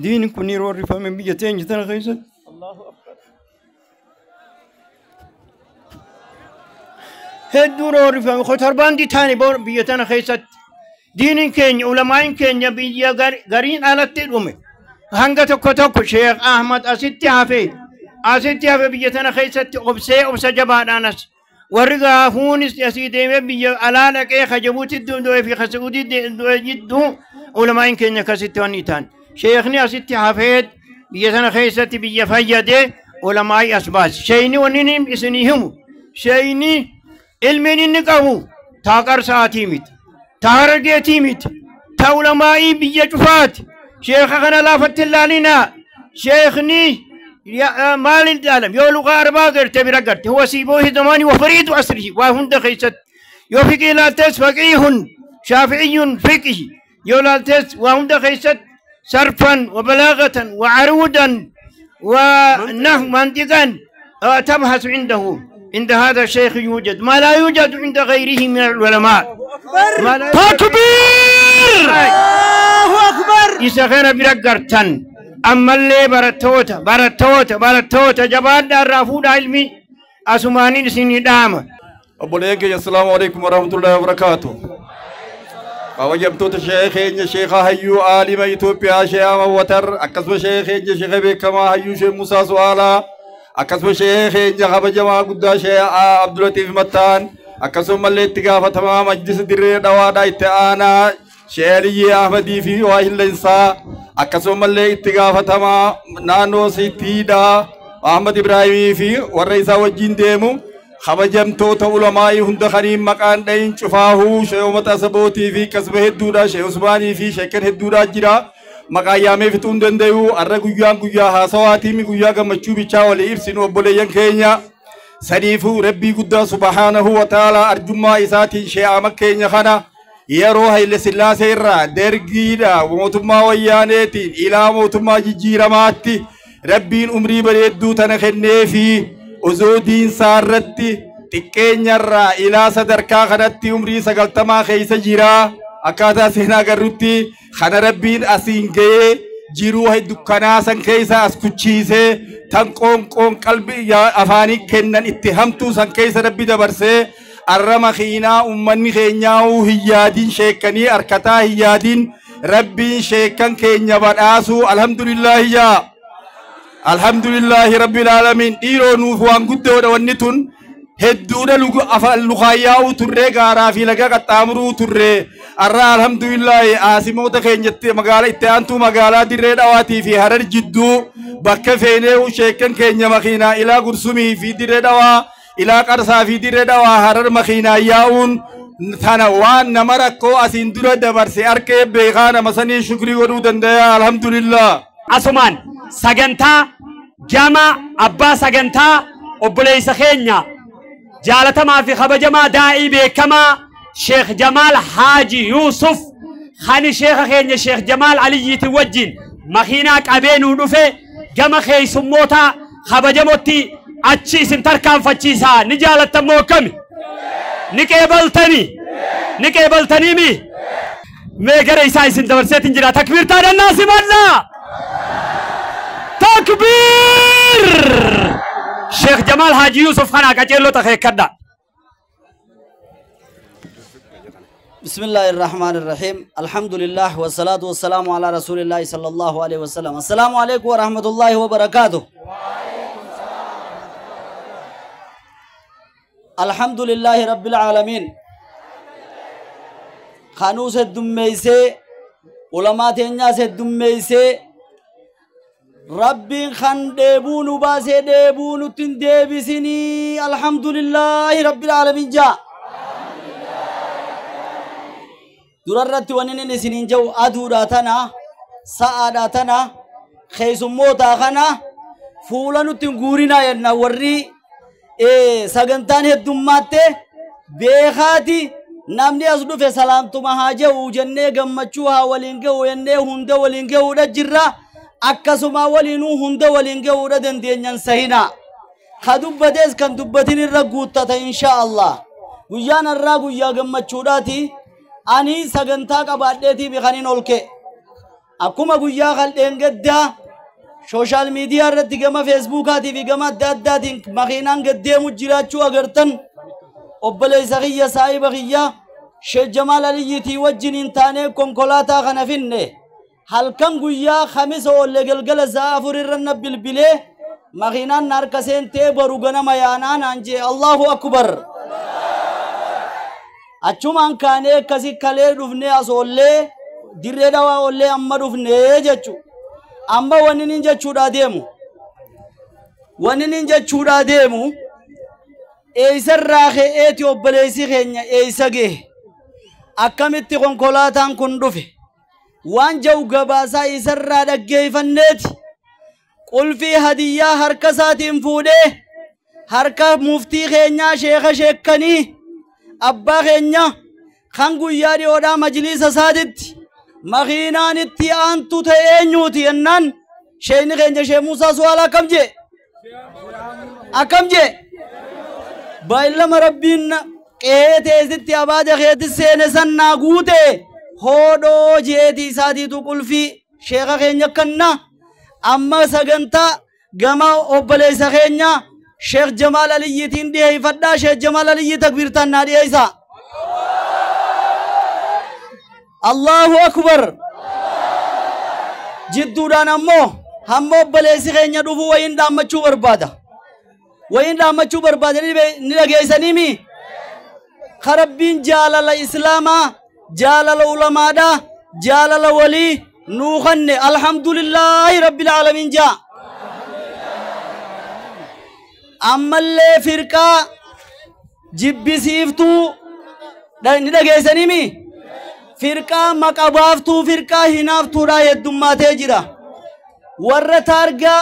diin kun yeroo rifame biyya teenya tana keessatti hedduu yeroo rifame kotorbaandii taane biyya tana keessatti دين كين علماء كين بيجي غرين على تدومه هنگا تكو شيخ أحمد أسيتي حافي بيجتنا خيست أبسي جبان أنس ورقا فونس يسيدي بيجي على لك إيه خجبوت الدو في خسودي دو جدو علماء كين كسيتوني تان شيخني أسيتي حافي بيجتنا خيست بيجي فيدي علماء أسباس شيني ونينم إسنيهم شيني علمين نقابو تاقر ساعتيمت تارجيتي ميت تولمائي بيجفات شيخ خنا لا فتلا لنا شيخني يا مال العالم يولو غاربا غير تبرقت هو سيبوه زماني وفريد عصره وهند خيست يوفق لا تس فقيه شافعي فقيه يولا تس وهند خيست صرفا وبلاغة وعرودا ونحو منطقا تبحث عنده عند هذا الشيخ يوجد ما لا يوجد عند غيره من العلماء تكبير الله أكبر يسخن برقرتن أما اللي برتوتا جباد الرافود علمي أسماني سني دام أبو لينك السلام عليكم ورحمة الله وبركاته kabajamtoota sheekha keenya sheekha hayyuu aalima Itoophiyaa sheekha Mawwatar akkasuma sheekha keenya sheekha beekamaa hayyuu sheekh Musaa Su'aalaa akkasuma sheekha keenya kabajamaa guddaa sheekha Abdulatiif Mattaan akkasuma mallee itti gaafatamaa majlisa dirree dhawaadhaa itti aanaa sheekh Aliyyii Ahmadii fi waahillensaa akkasuma mallee itti gaafatamaa naannoo Sitiidhaa Ahmad Ibraahimii fi warra isaa wajjin deemu kabajamtoota ulamaa'ii hunda kaniin maqaan dhayin cufaahuu sheekh Umar Asabootii fi kasba hedduudha sheekh Usmaanii fi sheekkan hedduudha jira maqaa yaamee fixuu hin danda'u har'a guyyaan guyyaa haasawaatii guyyaa gammachuu bichaa walii ibsinu obboleeyyan keenya saniifuu rabbii guddaa subhaanahu wa ta'aalaa arjummaa isaatiin shee'ama keenya kana yeroo Haile Sillaasee irraa dergiidha mootummaa wayyaaneetiin ilaa mootummaa jijjiiramaatti rabbiin umrii bareedduu tana kenneefi osoo diinsaa irratti xiqqeenyarraa ilaa sadarkaa kanatti umrii 90 keessa jira akkaataa seenaa agarrutti kana rabbiin asiin ga'ee jiruu dukkanaa san keessa as kuchiisee tan qoonqoon qalbii afaanii kennan itti hamtuu san keessa rabbi dabarsee arra makiinaa ummanni keenyaa'uu hiyyaadiin sheekkanii harkataa hiyyaadiin rabbiin sheekkan keenya badhaasuu alhamdulillaahi yaa alhamdulillahi rabbil alamin dhiiroo nuuf waan guddoodha wanni tun hedduudha lukaayyaa'uu turree gaaraa fi laga qaxxaamuruu turree arra alhamdulillahi aasimoota keenyatti magaalaa itti aantuu magaalaa dirree dhawaatii fi harar jidduu bakka feenee'uu sheekkan keenya makiinaa ilaa gursumii fi dirree dhawaa ilaa qarsaa fi dirree dhawaa harar makiinaa yaa'uun tana waan nama rakkoo asiin dura dabarse harkee beekaa nama sanii shukrii godhuu danda'a alhamdulillah asumaan sagantaa gama abbaa sagantaa obboleessa keenya jaalatamaa fi kabajamaa daa'ii beekamaa Sheekh Jamaal Haaji Yuusuf khani sheekha keenya Sheekh Jamaal Aliyyiiti wajjin makiinaa qabeenuu dhufe gama keessummoota kabajamotti achi isin tarkaanfachiisaa ni jaalattammoo akkami ni qeebaltanii mi mee gara isaa isin dabarseetin jira takbiirtaa dhannaa simannaa تكبير شيخ جمال حاجي يوسف خنا كجيلو تخيكدا بسم الله الرحمن الرحيم الحمد لله والصلاة والسلام على رسول الله صلى الله عليه وسلم السلام عليكم ورحمة الله وبركاته الحمد لله رب العالمين خانوس الدميسي علماء تنياس الدميسي ربي خان ديبون باسي ديبون تنديبي سني الحمد لله رب العالمين جاء دررت ونين سنين جو أدوراتنا سعاداتنا خيسموتا خنا فولانو تنغورينا ينا وري سغنتان هدوماتي بيخاتي نامني أصدو في سلام تمهاجه وجنة غمچوها ولينگه وينه هنده ولينگه ودا جرّا akkasuma waliinuu hunda waliin ga'uudha dandeenyan sahina kadubbatees kan dubbatin irra guuttata insha Allah guyyaan irraa guyyaa gammachuudhaati ani sagantaa qabaadheetii bikaniin olke akkuma guyyaa kaldheen gaddaa social media irratti gama facebookaatii fi gama adda addaatiin makiinaan gaddeemu jiraachuu agartan obboleessa kiyya saahiba kiyya Sheekh Jamaal Aliyyiitii wajjiniin taanee konkolaataa kana finne halkan guyyaa khamis oolle galgala zaafur irranna bilbilee makiinaan harka seentee baru ganama yaanaan anje Allahu akbar achumaan kaanee akkasi kalee dhufnee as oollee dirree dhawaa oollee amma dhufnee jechu amma wanni nin jechuudha deemu eeysarraa ke'eeti obboleessi keenya eeysa gee akkamitti konkolaataan kun dhufe waan jau gabaasaa isarraa dhaggeeffanneeti qulfii hadiyyaa harka isaatiin fuudhee harka muftii keenyaa sheekha sheekkanii abbaa keenya kan guyyaa dhiyoodhaa majliisa isaatitti makiinaan itti aantu ta'e eenyuuti jennaan sheekni keenya Sheekh Musaa Su'aalaa akkam jee baay'ilama rabbiin qe'ee teessitti abaada keetti seene sannaa guute hodoo jeeti isaatiitu qulfii sheekha keenya kanna amma sagantaa gama obboleessa keenya Sheekh Jamaal Aliyyiitiin dhiyeeffadhaa Sheekh Jamaal Aliyyii takbiirtaan naa dhiyeessa الله أكبر جدودان أمو هم بلسي خينيا دوفو وين دام مچو بربادا وين دام مچو بربادا نلقي سنيمي خربين جالال الإسلام جالال العلماء دا جالال ولي نوخن الحمد لله رب العالمين جا أما اللي فرقة جبي سيفتو نلقي سنيمي فرقة مقابافتو فرقة هنافتو را يدوما تجرا ورّا تارجا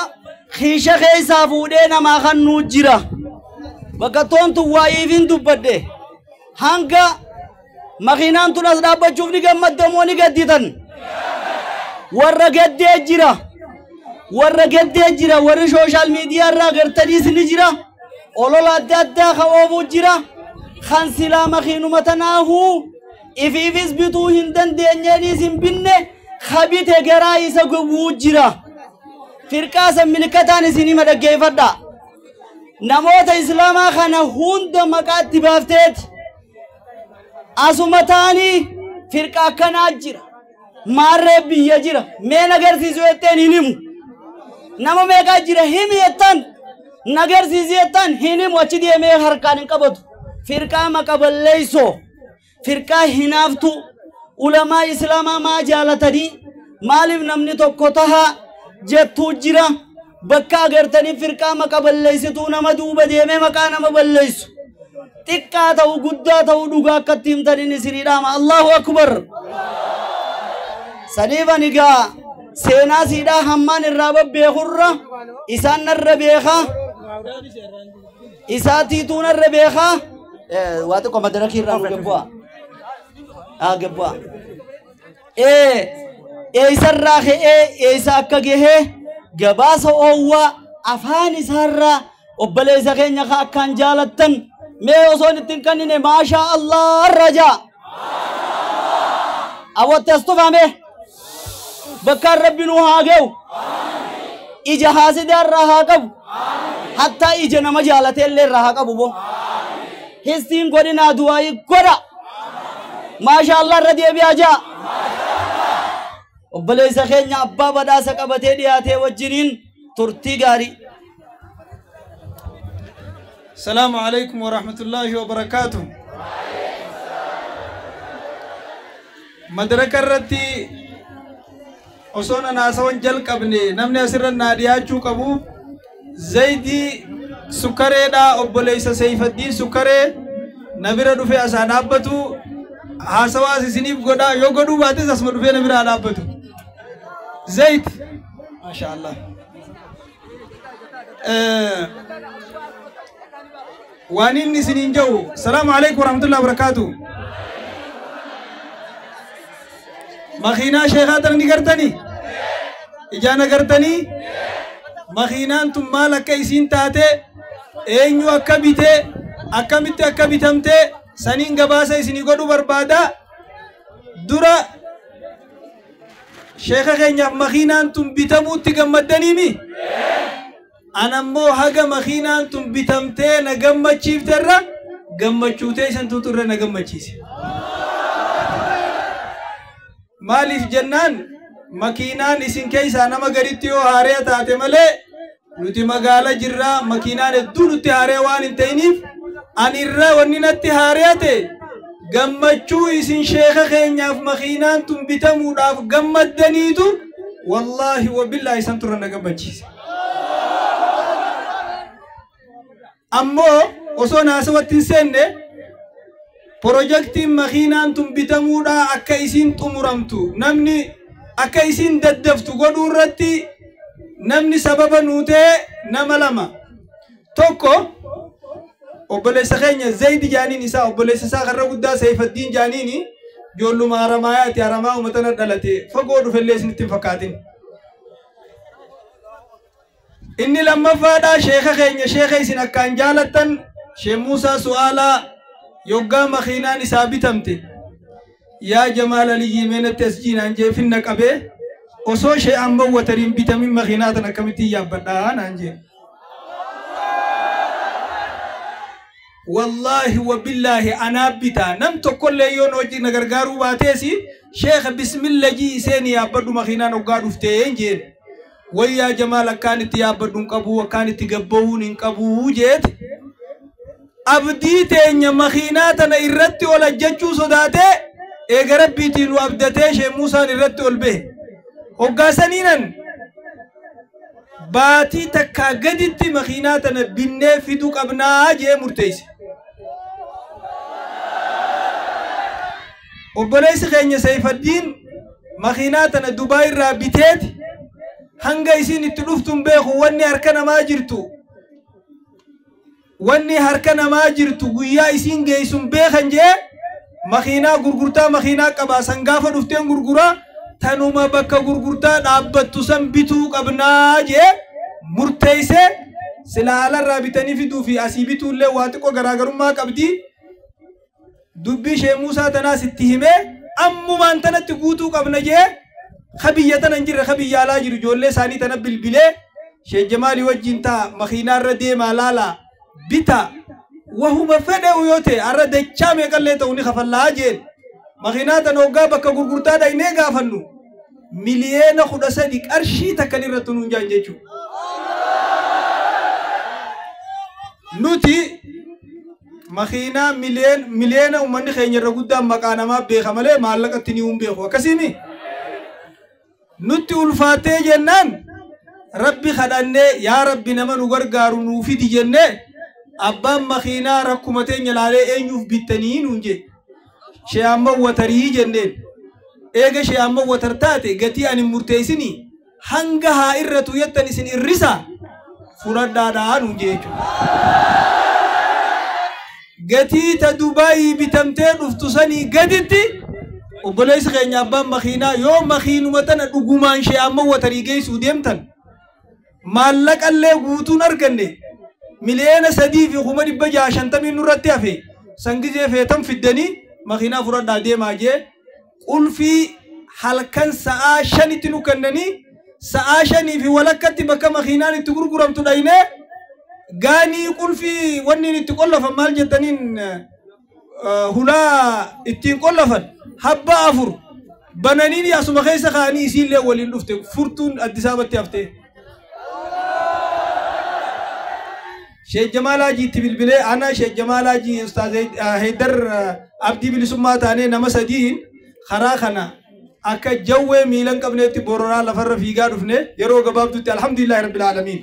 خيشة خيسا فودينا ما خنو جرا بقتون تو وايفين دبده هانگا مخينان تو نصدا بچوف نيگا مدموني گديتن ورّا گدي جرا ورّا گدي جرا ورّا سوشال ميديا را گرتني سن جرا اولولا دادا خوابو جرا خان سلا مخينو متناهو إفيفيس بيتو هندن دينياني سنبنة خبيت غراي سقو جرا فرقة سملكتان سيني مدقى فردا نموت إسلاما خانا هند مكات بافتت أسومتاني فرقة كانت جرا مارة بيا جرا مين أغير سيزويتين هنمو نمو ميكا جرا هميتان نغير سيزويتان هنمو وچي دي مي حركان قبض فرقة مقابل ليسو فرقة هنافتو علماء إسلام ما جالتني مالف نمني توقتها جتو جرا بكا غرتني فرقة مقابل ليستو نمدوبة ديمي مكان مقابل ليسو تكا تاو قدا تاو دوغا كتيم تاني نسري رام الله أكبر سنيفا نيغا سينا سيدا همان الرابب بيخورا إسان الربيخا إساتيتون الربيخا واتو كمدركي رام جبوا آگبوا سرّاخ ساكا جه جباس أووا أفاني سرّا وبلي سكين يخا كان جالتن ما وصون تنكني ما شاء الله الرجاء أو تستفهمه بكر ربي نوهاجو إجهاز دار رهاكب حتى إجنا مجالات اللي رهاكب بو هستين قرنا دعائي قرأ ما شاء الله ردي بياجا وبلي سخين أبا بدا سكبتي دياته وجرين ترتي غاري السلام عليكم ورحمة الله وبركاته مدرك الرتي أصونا ناسون جل كبني نمني أسر الناديات شو كبو زيدي سكري دا وبلي سيف الدين سكري نبيرا دفع أسانابتو hasawa sinif goda yo godu batis asmadu fe nabira adabatu zaid masha Allah wanin nisinin jaw assalamu alaykum warahmatullahi wabarakatuh makhina shekhatan nigartani ijana gartani makhinan tum malaka isin taate enyu akabite akabitamte sanin gabasa isini godu barbada dura sheekha keenya makhinan tum bitamutti gammaddanimi anammo haga makhinan tum bitamte na gammachiifterra gammachute isan tuturra na gammachise malif jannan makinan isin keessa nama garitti yo haare taate male nuti magala jirra makinan eddu nuti haare waan hin ta'inif anirra wanni natti haariyate gammachuu isin sheekha keenyaaf makhiinaan tun bitamuudhaaf gammaddaniitu wallaahi wabillahi isan turra na gammachiise ammoo osoo naasawatti hin seenne projektiin makhiinaan tun bitamuudhaa akka isin xumuramtu namni akka isin daddaftu godhuu irratti namni sababa nuutee nama lama tokko obboleessa keenya Zayd jaaniin isaa obboleessa isaa karra guddaa Seyfaddiin jaaniini joolluma haramayaati haramaa uummatana dhalate fagoo dhufellee isinitti hin fakkaatin inni lammaffaadha sheekha keenya sheekha isin akkaan jaalattan Sheekh Muusaa Su'aalaa yoggaa makhiinaan isaa bitamte yaa Jamaal Aliyyi meenatti as jiinaan jeefinna qabee osoo Sheekh Amman Watariin bitamin makhiinaa tan akkamittiin yaabbadhaa naan jee والله وبالله أنا بيتا نم تقول لي يون وجي نغرغارو باتيسي شيخ بسم الله جي سيني يا بدو مخينا نقاد وفتين جيد ويا جمال كانت يا بدو نقبو وكانت تقبون نقبو جيد أبديت إن مخيناتنا إردت ولا جتشو صداته إقرب بيتين وأبدته شيء موسى إردت والبه وقاسنينا باتي تكا قدت مخيناتنا بني فيدوك أبناء جي مرتيس وبليس خيني سيف الدين مخيناتنا دبي رابطات هنگا يسين اتلوفتم بيخو واني أركنا ما جرتو واني هركنا ما جرتو قويا يسين جيسون بيخن جي مخينا غرغرتا مخينا قبا سنغافا دفتين غرغرا تنوما بكا غرغرتا دابتو سنبتو قبنا جي مرتيسة سلالا رابطاني في دوفي أسيبتو اللي واتقو غراغرون ما قبدي دبي شيء موسى تناس اتهمه أمو ما انتنا تقوتو قبنا جي خبيتنا نجر خبيا لا جر جولي ساني تنبل بلي شيء جمالي وجنتا مخينا ردي مالالا بيتا وهو مفدأ يوتي أرد الشام يقال له توني خفل لاجل مخينات نوجا بك غرغرتا داينه غافنو مليون خدا صديق أرشي تكني رتنون جانجيشو نوتي مخينا مليون ومن خيني رغودا مكانا ما بيخمله مالك تنيوم بيخو كسيمي نوتي الفاتح جنان ربي خدانه يا ربي نما نغرغارو نوفي دي جنه أبان مخينا ركومتين يلالي أنيوف بيتنين ونجي شيئا وتريه جنين إيجا شيئا وترتاتي قتي أن مرتيسيني هنگها إرتو يتنسين الرسا فرد دادان ونجي قتي تدوباي بتمتين افتساني قدتي وبليس غيني أبان مخينا يوم مخينو متن أقومان شيئا وتريه سوديمتن مالك اللي قوتو نركني مليون سدي في خمر بجا شنتمي نورتي أفي سنجي في تم في الدني مخينا فرد دادي ماجي قل في حلقان ساعشاني تنو كنني ساعشاني في ولكتي بكا مخينا نتقر قرام تداينه غاني قل في وني نتقل فمال جدنين هلا اتين قل حبا أفر بنانين يا سمخيس خاني يسيل له ولين لفته فرتون الدسابة أفته شيخ جمالاجي تبلبلي أنا شيخ جمالاجي أستاذ هيدر عبدي بلسمة تاني نمسدين خراخنا أكا جوه ميلان كابنتي بورورا لفر فيغا رفنه يرو قباب دوتي الحمد لله رب العالمين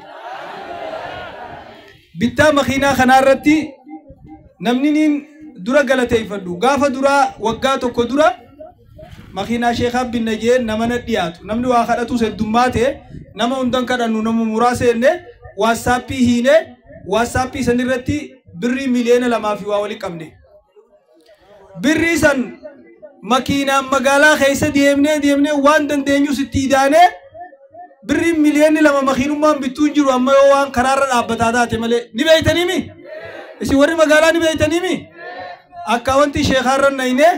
بيتا مخينا خنارتي نمنين درا غلطي فدو غافا درا وقاتو كدرا مخينا شيخ بن نجين نمنا دياتو نمني واخدتو سدوماته نما اندن كدانو نمو مراسه واسابي هينه واسابي سنرتي بري مليون لما في واولي كمني بري سن مكينا مقالا خيسة ديمني وان دندينيو ستيدانه بري مليون لما مخينو ما بتونجرو اما وان قرار الابتادات ملي نبيتني مي اسي وري مقالا نبيتني مي اكاونتي شيخان نينه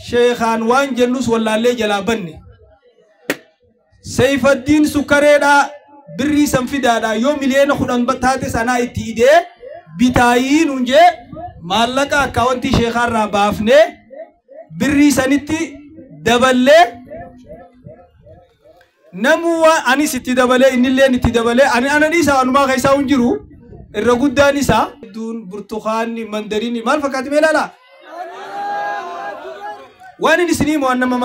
شيخان وان جنوس ولا اللي جلابني سيف الدين سكريدا بري سنفدادا يوم مليون خدان بتاتي سنا اتيده بتاين ونجه مالك اكاونتي شيخان رابافنه بري سنتي دبله نموا اني ستي دبله ان اللي نتي دبله انا نيسا انما خيسا ونجرو الرغودا نيسا دون برتقال مندرين مال فكات ميلالا واني نسني مو انما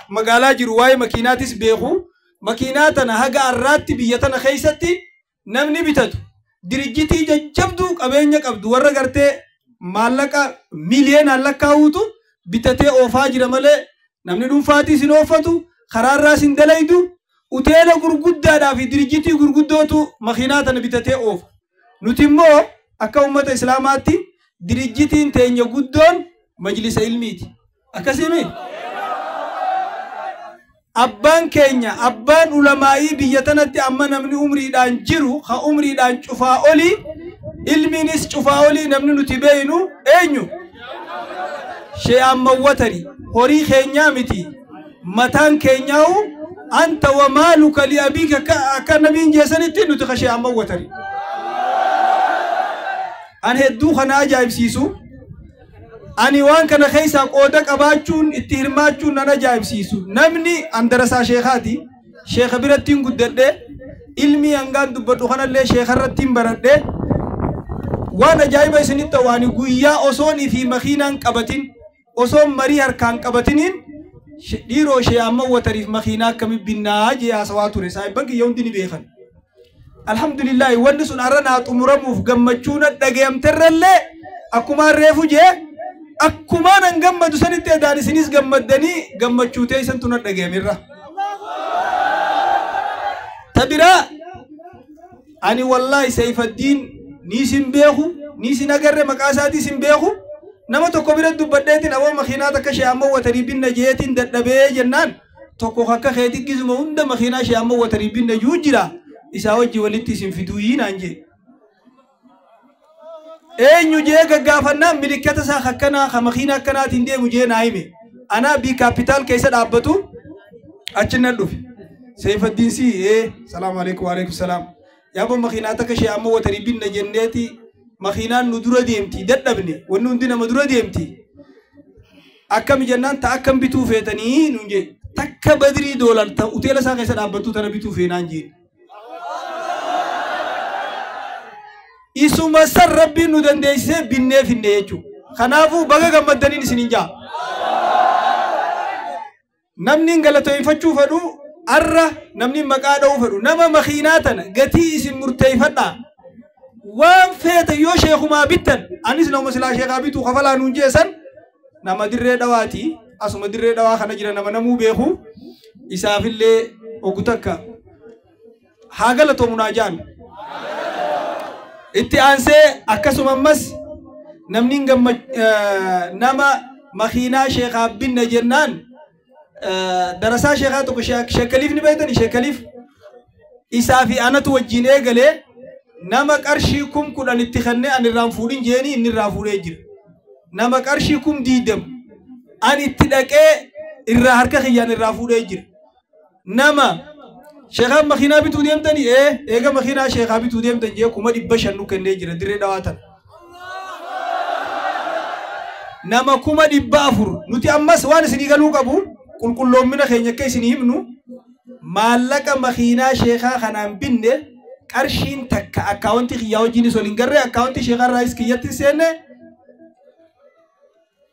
مقالا جرو واي ماكيناتس بيخو ماكيناتنا هجا الرات بيتنا خيستي نمني بتدو درجتي جبدو قبينك عبدو ورغرتي مالك مليون الله كاوتو بتتي اوفاجر مله نمني دون فاتي سنوفتو خرار راس دلايدو وتيلا غرغدا دا في درجتي غرغدوتو ماكيناتنا بتتي اوف نتيمو اكا امه اسلاماتي درجتي انتينيو غدون مجلس علميتي اكاسيمي أبان كينيا أبان علماء بيتناتي أما نمني عمري دان جيرو خا عمري دان شوفا أولي المينيس شوفا أولي نمني نتبينو أينو شيء أما وتري هوري كينيا متي متان كينياو أنت ومالك لأبيك كنبين جسنتي نتخشي أما وتري أنا هدو خنا جايب سيسو ani waan kana keessa qooda qabaachuun itti hirmaachuun nan ajaa'ibsiisu namni andarasaa sheekaati sheeka birattiin guddadhe ilmi hangaan dubbadhu kanallee sheeka irrattiin baradhe waan ajaa'iba isinitti waan guyyaa osoon fi makiinaan qabatin osoon marii harkaan qabatiniin dhiiroo shee amma watariif makiinaa akkami binnaa jee haasawaa ture saayibban kiyya hundi ni beekan alhamdulillah wanni sun har'a naa xumuramuuf gammachuun dhagayamterrallee akkuma reefu jee akkuma nan gammadu sanitti edaan isinis gammaddanii gammachuu teessan tun dhagayamirra tabira ani wallahi Seyfaddiin niisin beeku niisin agarre maqaa isaatii sin beeku nama tokko bira dubbadheetiin aboo makiinaa takka shee amma watarii binna jeetiin dadhabee jennaan tokko akka keetii gizuma hunda makiinaa shee amma watarii binna juu jira isaa wajji walitti isin fiduu naan jee eenyu jee gaggaafannaan milikkata isaa akkanaa ka makiinaa akkanaatiin deemu jee naa hime anaa bii kaapitaal keessa dhaabbatu achinnan dhufe Seyfaddiin si salaamu alaikum wa alaikum salaam yaabon makiinaa takka shee amma watarii binna jenneeti makiinaan nu dura deemti dadhabne wanni hundi nama dura deemti akkam jennaan ta akkam bituu feetanii nuun jee takka badrii doolar ta uteela isaa keessa dhaabbattu tana bituu feenaan jee isuma san rabbiin nu dandeessisee binnee finne jechuudha kanaafuu baga gammaddaniin isinin jaa namni galatoomfachuu fedhu arra namni maqaa dha'uu fedhu nama makiinaa tana gatii isin murteeffadhaa waan feeta yoo sheekumaa bittan anis nama silaa sheekaa bituu kafalaa nuun jeesan nama dirree dhawaati asuma dirree dhawaa kana jira nama namuu beeku isaafillee ogu takka haa galatoomu naa jaan itti aansee akkasuma ammas namni nama makiinaa sheekaa binna jennaan darasaa sheekaa tokko sheekaliif ni beeytani sheekaliif isaa fi anatu wajjin eegalee nama qarshii 10,000 itti kennee ani irraan fuudhin jeeni inni irraa fuudhee jira nama qarshii 20,000 ani itti dhaqee irraa harka kiyyaan irraa fuudhee jira nama sheekaa makiinaa bituu deemtani eega makiinaa sheekaa bituu deemtan jee 500 nu kennee jira dirree dhawaatan nama 400 nuti ammas waan isinii galuu qabu qulqulloommina keenya akka isinii himnu maallaqa makiinaa sheekaa kanaan binne qarshiin takka akkaawuntii kiyyaa wajjinis waliin garree akkaawuntii sheekaa irraa kiyyatti seenne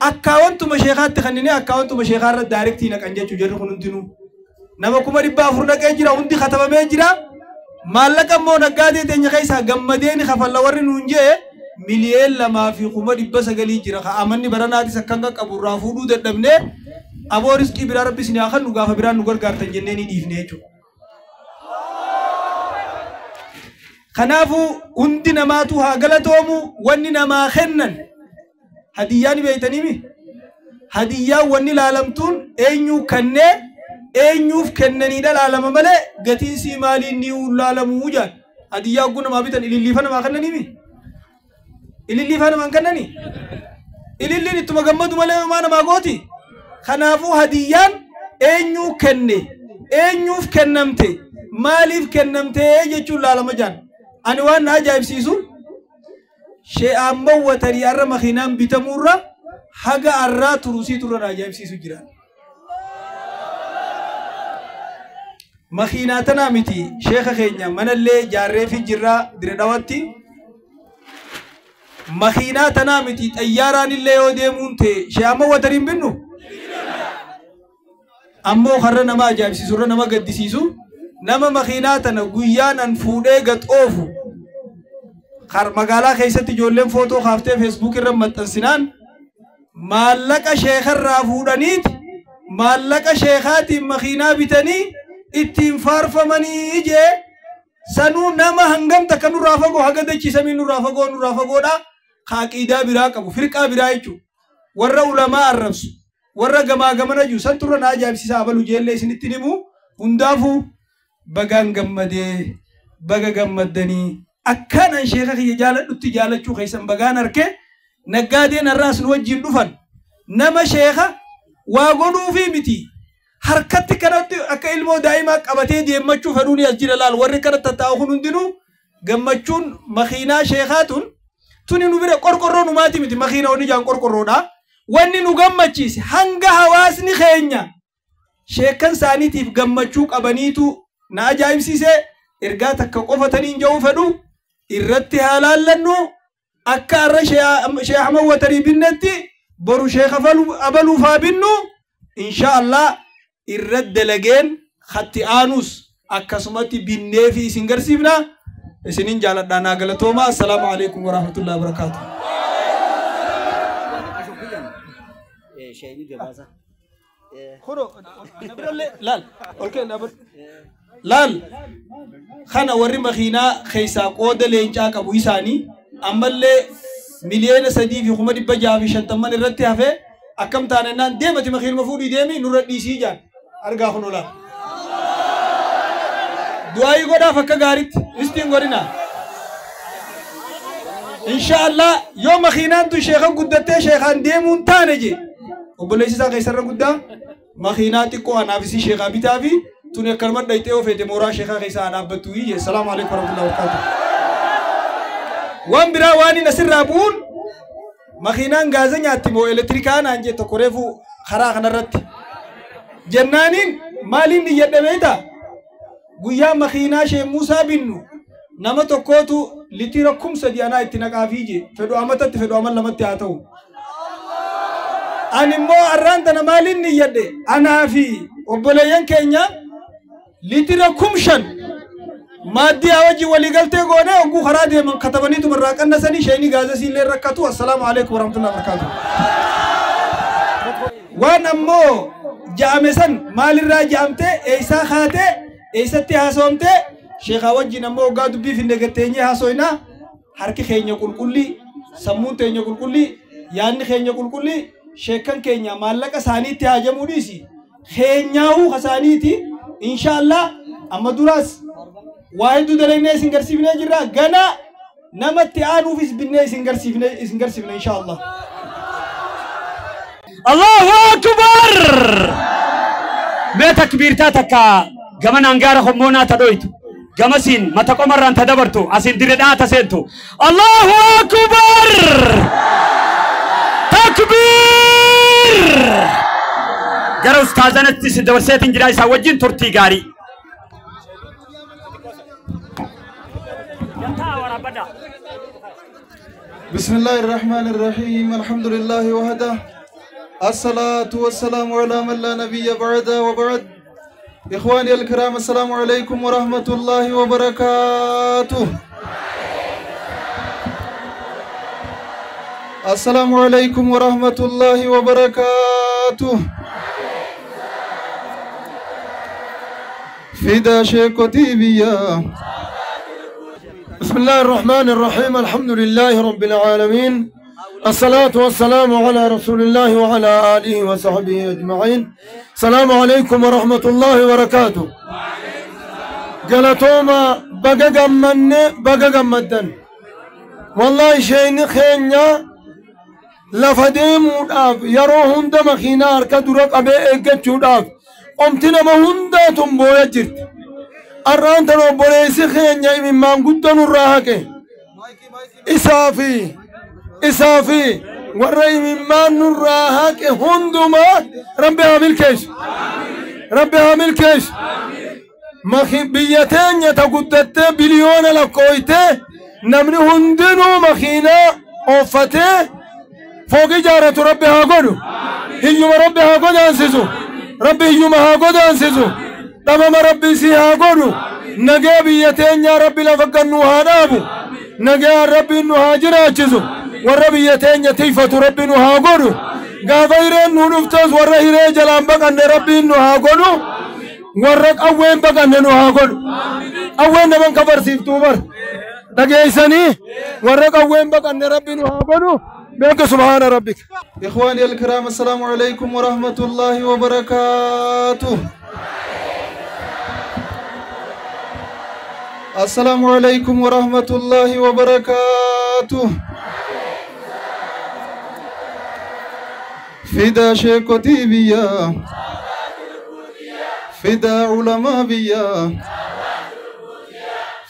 akkaawuntuma sheekaatti kannine akkaawuntuma sheekaa irra daayirektii naqan jechuu jirru kun hundinuu nama 400 naqee jira hundi katabamee jira maallaqa immoo naggaadee teenya keessaa gammadeeni kafalla warri nuun jee miliyoon 2,900 jira ka amanni baranaatis akkan qaqqabu irraa fuudhuu dadhabnee aboo riskii biraa rabbi isin haa kennu gaafa biraan nu gargaartan jennee ni dhiifne jechuudha. Kanaafuu hundi namaatu haa galatoomu wanni namaa kennan hadiyyaa ni beeytaniimi hadiyyaan wanni laalamtuun eenyuu kennee eenyuuf kennaniidha laalama malee gatiin sii maaliin ni laalamuu jaan hadiyyaa oguu namaa bitan ililliifa namaa kennaniimi ililliifa namaa kennanii ililliin ittuma gammadu malee homaa namaa gooti kanaafuu hadiyyaan eenyuu kenne eenyuuf kennamte maaliif kennamte jechuun laalama jaan ani waan na ajaa'ibsiisu shee ammoo watarii arra makiinaan bitamurra haga arraa turusii turra na ajaa'ibsiisu jira makiinaa tanaa miti sheeka keenya manallee jaarree fi jirraa dire dhawatti makiinaa tanaa miti xayyaaraan illee yoo deemuun ta'e shee ammoo watariin binnu ammoo karra nama ajaa'ibsiisu irra nama gaddisiisu nama makiinaa tana guyyaan an fuudhee gaxoofu magaalaa keessatti ijoolleen footoo kaaftee feesbuuk irra maxxansinaan maallaqa sheekarraa fuudhaniiti maallaqa sheekaatiin makiinaa bitanii ittiin faarfamanii jee sanuu nama hangamta kan nurraa fagoo haga dachiisamii nurraa fagoodha haaqiidaa biraa qabu firqaa biraa jechuudha warra ulamaa arrabsu warra gamaa gamana jiru san turra na ajaa'ibsiisaa abalu jeellee isinitti himu hundaafuu bagaan gammadee baga gammaddanii akkanaan sheeka kiyya jaaladhutti jaalachuu keessan bagaan arke naggaadeen har'aas nu wajjin dhufan nama sheeka waa godhuufii miti harkatti kanatti akka ilmoo daa'imaa qabatee deemmachuu fedhuun as jira laal warri kana tattaa'u kun hundinuu gammachuun makiinaa sheekaatun tuni nu bira qorqorroo numaati miti makiina onni jaan qorqorroodha wanni nu gammachiise hanga hawaasni keenya sheekan saaniitiif gammachuu qabaniitu na ajaa'ibsiise ergaa takka qofataniin ja'uu fedhu irratti haa laallannu akka har'a Sheekh Ahmad Watarii binnetti boru Sheekh Abaluuf haa binnu insha Allah irratti dalageen khatti aanus akkasumatti binnee fi isin garsiifna isinin jaaladhaa naa galatooma assalaamu alaikum warahmatullahi wabarakatuh. laal kana warri makiinaa keessaa qooda leencaa qabu isaanii ammallee miliyoona 3,650 irratti hafe akkam taanennaan deemati makiinuma fuudhii deemi nurra dhiisii jaan argaa kun ola du'aayii godhaaf akka gaaritti istiin godhina inshallah yoo makiinaan tu sheekha guddattee sheekhaan deemuun taane je obboleessi isaa keessarra guddaa makiinaa xiqqoo anaafisii sheekhaa bitaa fi tuni akkanuma dhayxee ofeete mooraa sheekhaa keessaa dhaabbattu iyye salaamu alaikum warahmatullahi wabarakatuh. waan biraa waan hin asirraa bu'uun makiinaan gaaza nyaatti moo elektirikaa naan jee tokko reefu karaa kanarratti jennaaniin maaliin niyyadhe beeyta guyyaa makiinaa Sheekh Muusaa binnu nama tokkootu litira 3,000 anaa itti naqaafii je fedhu amatatti fedhu amal lamatti haa ta'u ani immoo arraan tana maaliin niyyadhe anaa fi obboleeyyan keenya litira 5,000 maaddi awajji waliigaltee goone oguu karaa deeman katabaniitu barraa qannasanii sheeni gaazasii illee rakkatu assalaamu alaikum warahmatullahi wabarakatuh. waan ammoo ja'ame san maalirraa ja'amte eeysaa kaate eeysatti haasawamte sheekhaa wajjin ammoo oggaa dubbii finne gatteenyee haasoyna harki keenya qulqullii sammuun teenya qulqullii yaanni keenya qulqullii sheekan keenya maallaqa isaaniitti haajamuu dhiisi keenyaahuu kasaaniiti inshallah amma duraas waa hedduu dalagnee isin garsiifnee jirra gana namatti aanuufis binnee isin garsiifne inshallah. Allahu akbar mee takbiirtaa takka gama nangaara hommoonaa ta dhoytu gamasiin mata qomarraan ta dabartu asin diredhaa ta seentu Allahu akbar takbiir gara ustaazanatti si dabarseetin jira isaa wajjin turtii gaarii. بسم الله الرحمن الرحيم الحمد لله وحده الصلاة والسلام على من لا نبي بعده وبعد إخواني الكرام السلام عليكم ورحمة الله وبركاته السلام عليكم ورحمة الله وبركاته فدا شيكوتي بيا بسم الله الرحمن الرحيم الحمد لله رب العالمين الصلاة والسلام على رسول الله وعلى آله وصحبه أجمعين السلام عليكم ورحمة الله وبركاته قالتوما بقى قمدن والله شيء خينيا لفديم وداف يروهن دم خينار كدرك أبي إيجت وداف قمتنا ما هنداتم بويا جرت أران تنو بوليسي خينيا من مانقودن الراهكي إسافي ورأي من مان الراهكي هندما ربي عامل كيش مخي بيتين يتقدت بليون لكويته نمني هندنو مخينا أوفته فوق جارة ربي هاقودو هيوما ربي هاقود أنسيسو ربي هيوما هاقود أنسيسو تمام ربي سي هاقودو نجا بيتين يا ربي لفقنو هانابو نجا ربي إنو هاجر أجزو وربي يتين يتيفة ربي إنو هاقودو غافيرين نونفتوز ورهيري جلان بقن ربي إنو هاقودو ورق أوين بقن إنو هاقودو أوين نمان كبر سيفتوبر دقيساني ورق أوين بقن ربي إنو هاقودو بك سبحان ربك. إخواني الكرام السلام عليكم ورحمة الله وبركاته. السلام عليكم ورحمة الله وبركاته. فدا شيكوتي بيا فدا علماء بيا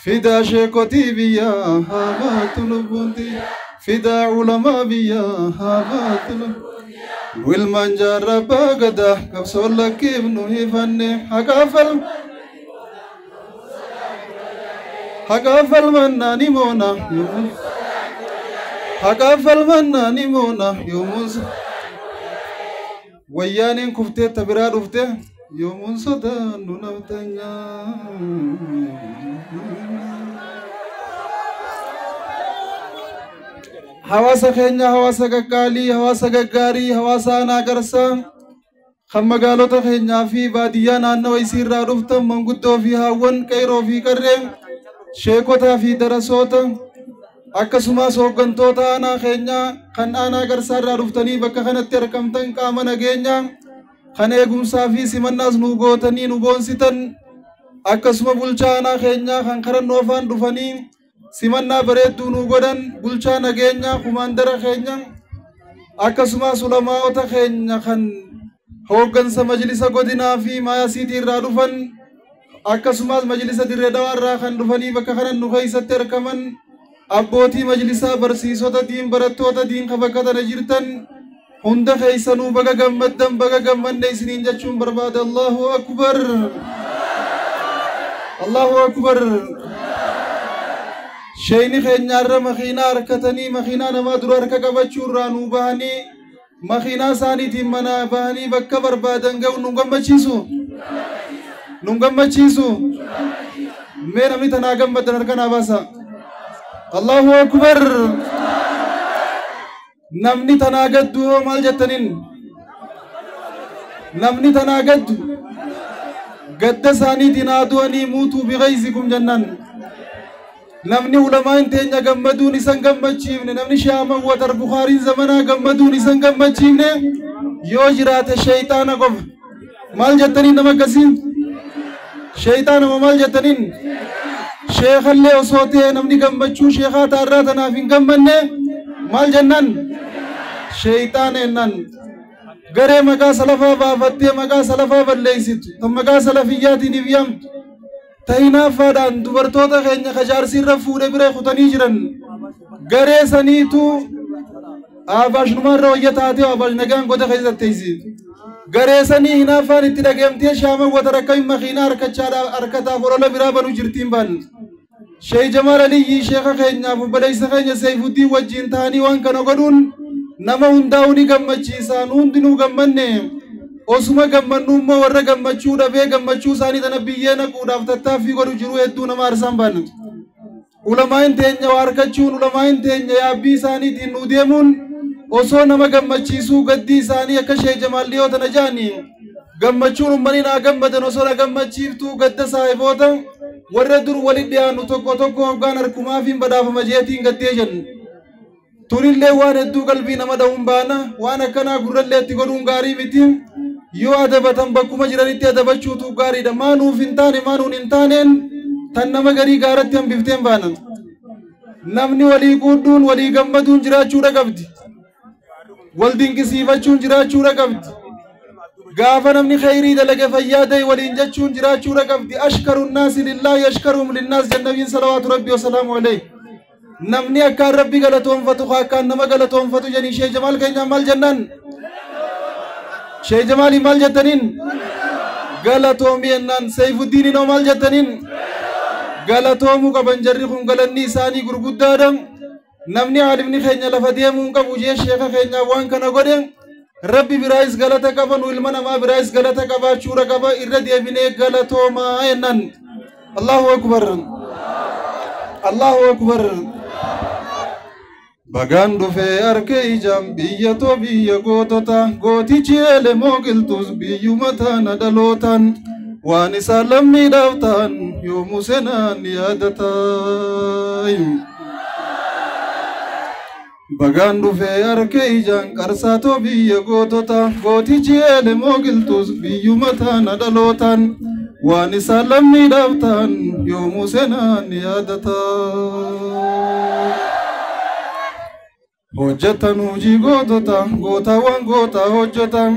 فدا شيكوتي بيا هابات لبنتي فدا علماء بيا هابات wilman jarraba gada qabsoon lakkiifnu hifanne haqaafal mannaani moona haqaafal mannaani moona yoomuun wayyaaniin kuftee tabiraa dhufte yoomuun sodaannu naftanyaa hawaasa keenya hawaasa gaggaalii hawaasa gaggaarii hawaasa aanaa garsaa kan magaalota keenyaa fi baadiyyaa naannawa isiirraa dhuftan manguddoo fi haawwan qeyroo fi qarreen sheekotaa fi darasoota akkasumas hooggantoota aanaa keenyaa kan aanaa garsaarraa dhuftanii bakka kanatti argamtan qaama nageenyaa kan eegumsaa fi simannaas nu gootanii nu boonsitan akkasuma bulchaa aanaa keenyaa kan karannoo afaan dhufanii simannaa bareedduu nu godhan bulchaa nageenyaa kumaandara keenya akkasumas ulamaa'ota keenya kan hooggansa majlisa godinaa fi maayasiitii irraa dhufan akkasumas majlisa dirree dhawaa irraa kan dhufanii bakka kanan nu keessatti argaman abbootii majlisaa barsiisota diin barattoota diin kabakkatana jirtan hunda keessanuu baga gammaddan baga gammanne isiniin jechuun barbaada. Allahu akbar Allahu akbar. Sheyni keenyaarra makiinaa harkatanii makiinaa namaa dura harka qabachuu irraa nu bahanii makiinaa isaaniitiin manaa bahanii bakka barbaadan ga'u nu gammachiisu mee namni tanaa gammadan harka naa baasa. Allahu akbar. Namni tanaa gaddu hoo maal jettaniin namni tanaa gaddu gadda isaaniitiin haa du'anii muutuu biqaysikum jennaan. namni ulamaa hin teenya gammaduun isan gammachiifne namni Sheekh Watar Bukhaariin zamanaa gammaduun isan gammachiifne yoo jiraate shayxaana qofa. Maal jettaniin nama akkasiin shayxaanuma maal jettaniin sheekallee osoo ta'e namni gammachuu sheekaa taarraa tanaaf hin gammanne maal jennaan shayxaana ennaan. Garee maqaa salafaa baafattee maqaa salafaa balleeysitu tan maqaa salafiyyaatiin ibyamtu tahinaaffaadhaan dubartoota keenya kajaarsiirra fuudhee bira kutanii jiran garee saniitu aabaashnumaarra wayya taatee aabash nagaan goda keessatteeysi garee sanii hinaaffaan itti dhageemtee Sheekh Watar akka hin makiinaa harkataaf olola biraa banuu jirtiin baan Sheekh Jamaal Aliyyi sheeka keenyaaf obboleessa keenya Seyfuddin wajjiin ta'anii waan kana godhuun nama hundaa'u ni gammachiisa hundinuu gammanne osuma gammannu immoo warra gammachuu dhabee gammachuu isaanii tana biyyee naquudhaaf tattaaffii godhu jiru hedduu nama arsaan baanu. Ulamaan teenya waa harkachuun ulamaan teenya yaabbii isaaniitiin nu deemuun osoo nama gammachiisuu gaddii isaanii akka Sheekh Jamaal dhiyoo tana jaanii gammachuun uummanni naa gammadan osoo na gammachiiftuu gadda saahiboota warra dur walitti dhiyaannu tokko tokko hoggaan harkumaafiin badhaafama jeetiin gaddee jennu. Tunillee waan hedduu qalbii nama dha'uun baana waan akkanaa gurrallee itti godhuun gaarii miti. Yoo adabatan bakkuma jiranitti adabachuutu gaariidha. Maanuuf hin taane maanuun hin taaneen tan nama garii gaaratti hambifteen baana. Namni walii quudhuun walii gammaduun jiraachuudha qabdi. Wal dinqisiifachuun jiraachuudha qabdi. Gaafa namni khayrii dalage fayyaa ta'e waliin jechuun jiraachuudha qabdi. Ashkaruun naasi lillaahi ashkaruhum linnaas jannabiin salawaatu rabbi wasalaamu alayhi. Namni akkaan rabbi galatoonfatu akkaan nama galatoonfatu jedhanii Sheekh Jamaal keenyaan maal jennaan? Sheekh Jamaal maal jettaniin? Galatoomii jennaan. Seyfuddiin maal jettaniin? Galatoomuu qaban jarri kun galanni isaanii gurguddaadha. Namni aalimni keenya lafa deemuu qabu jee sheeka keenyaa waan kana godhe rabbi biraayis galata qaba nu ilma namaa biraayis galata qabaachuudha qaba irra deebinee galatoomaa jennaan. Allahu akbar. Allahu akbar. Bagaan dhufee harka ijaan biyya too biyya gootota gootichi elemoo qilxuus biyyuma taana dhalootaan waan isaan lammiidhaaf ta'an yoomuu seenaan yaadataa. Bagaan dhufee harka ijaan qarsaa too biyya gootota gootichi elemoo qilxuus biyyuma taana dhalootaan waan isaan lammiidhaaf ta'an yoomuu seenaan yaadataa. Hojjetan hojii gootota gootaawwan gootaa hojjetan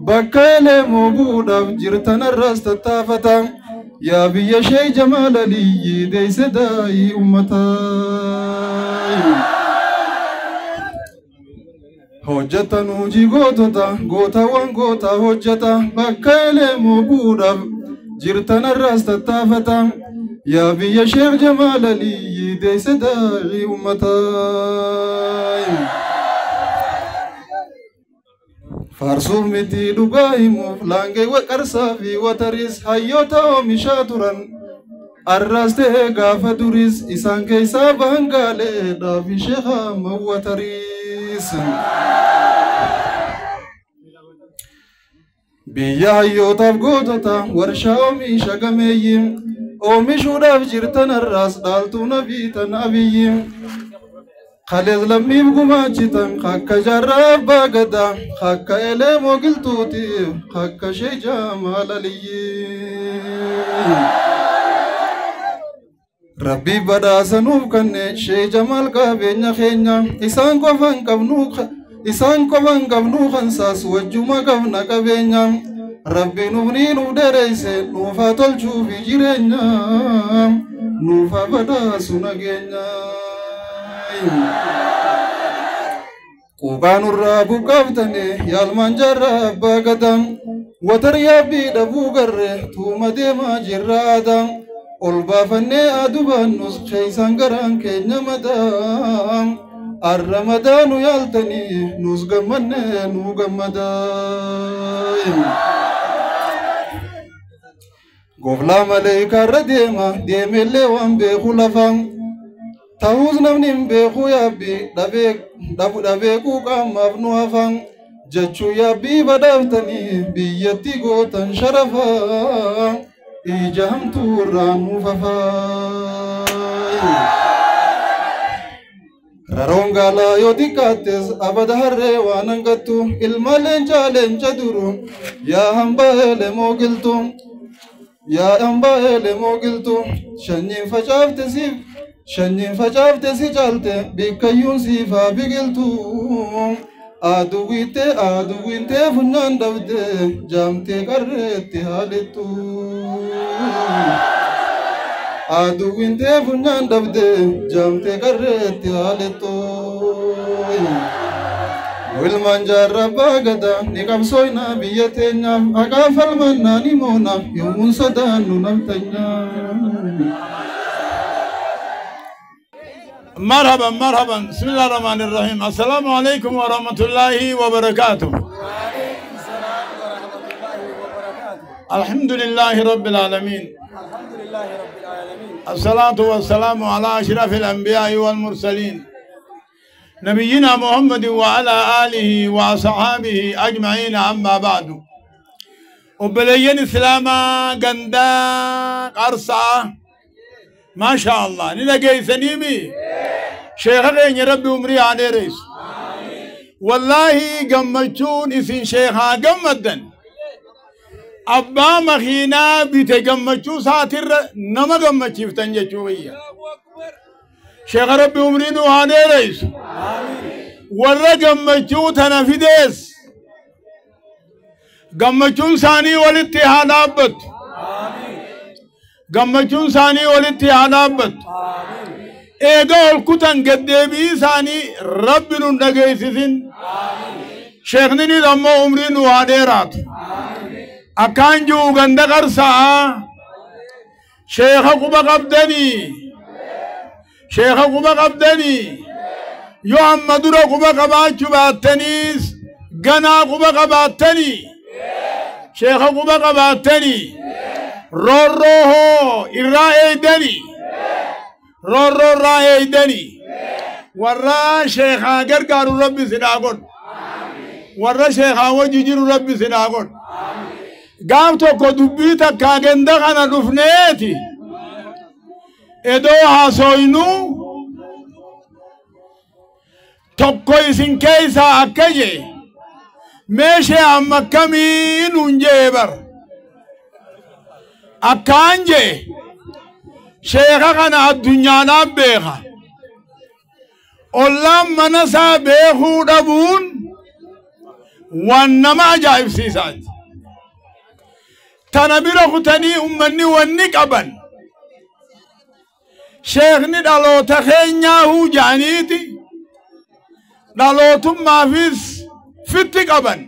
bakka elemoo bu'uudhaaf jirtan irraas tattaafata yaa biyya Sheekh Jamaal Aliyyi deeyse daa'ii uummataa. hojjetan hojii gootota gootaawwan goota hojjeta bakka elemoo buudhaaf jirtan arraas tattaafata yaa biyya Sheekh Jamaal Aliyyi deesse daa'ii uummataa. Farsuuf miti dhugaa himuuf laangee qarsaa fi wataris hayyoota oomishaa turan arraas ta'e gaafa duris isaan keessaa bahan gaaleedhaa fi Sheekh Ahmad Watariis. Biyya hayyootaaf gootota warshaa oomisha gameeyyiin oomishuudhaaf jirtan arraas dhaaltuu nabiitan abiyyiin. Khalees lammiif gumaachitan akka jaarraa abbaa gadaa akka elemoo giltuutiif akka Sheekh Jamaal Aliyyi. Rabbi badhaasanuuf kanneen Sheekh Jamaal qabeenya keenya isaan qofan qabnu kansaas wajjuma qabna qabeenya Rabbi nuuf dheereyse nuufaa tolchuu fi jireenya nuufaa badhaasu nageenya. Quqaan irraa buqqaaftane yaalmaan jaarraa abbaa gadaa watar yaabbii dhabuu garree tuuma deemaa jirra aadaa ol baafannee aduu baannus keeysaan garaan keenya madaa arra madaa nu yaaltanii nus gammannee nu gammadaa. Goflaa maleekarra deemellee waan beeku lafaan ta'us namni hin beeku yaabbii dhabeekuu qaamaaf nu hafan jechuu yaabbii badhaaftanii biyyatti gootan sharafaa ija hamtuu irraa nuuf hafaa. Raroon gaalaa yoo xiqqaattes abada harree waan hangattu ilma leenca duru yaa hambaa elemoo giltu yaa hambaa elemoo giltu shanyiin facaafte si caalte bikkayyuun siifaa biqiltu aduwwintee funyaan dhabde jaamtee qarreetti haalittu. Aduwwintee funyaan dhabde jaamtee qarreetti haalittu. Ilmaan jaarraa abbaa gadaa ni qabsooyna biyya teenyaaf haqaa falmannaa ni moona yommuun sodaannu nafteenyaa. مرحبا بسم الله الرحمن الرحيم السلام عليكم ورحمة الله وبركاته. الحمد لله رب العالمين الصلاة والسلام على أشرف الأنبياء والمرسلين نبينا محمد وعلى آله وصحابه أجمعين أما بعد وبلين إسلاما قندا قرصة ما شاء الله نلقي سنيمي شيخين ربي عمري عليه رئيس والله قمتشون اسم شيخا قمدن أبا مخينا بيتقمتشو ساتر نما قمتشي فتنجتشوية شيخ ربي عمري عليه رئيس ورا قمتشو تنفيديس قمتشون ثاني والاتحاد أبت قمتشون ثاني والاتحاد أبت إيقال كتن قدبي ثاني رب نندقيسسن شيخ نيني لما عمري نواديرات أكان جو غندقر ساعة شيخ قبا قبدني يو أمدر قبا قباتشو باتنيس غنا قبا قباتني شيخ قبا قباتني روحو إرائي دني رورو راي دني ورا شيخا غرغار ربي سداغون ورا شيخا وجيجر ربي سداغون غام تو كو دبيتا كاغندا انا دفنيتي ادو هاسوينو توكوي سين كيسا اكاجي ماشي اما كمين ونجيبر اكانجي شيخا كان الدنيا نبيها أولام منسا بيخو دبون وانما جايب سيسات تنبيرا ختني أمني ونك أبن شيخ ندالو تخينيا هو جانيتي dhalootummaafis fitti qaban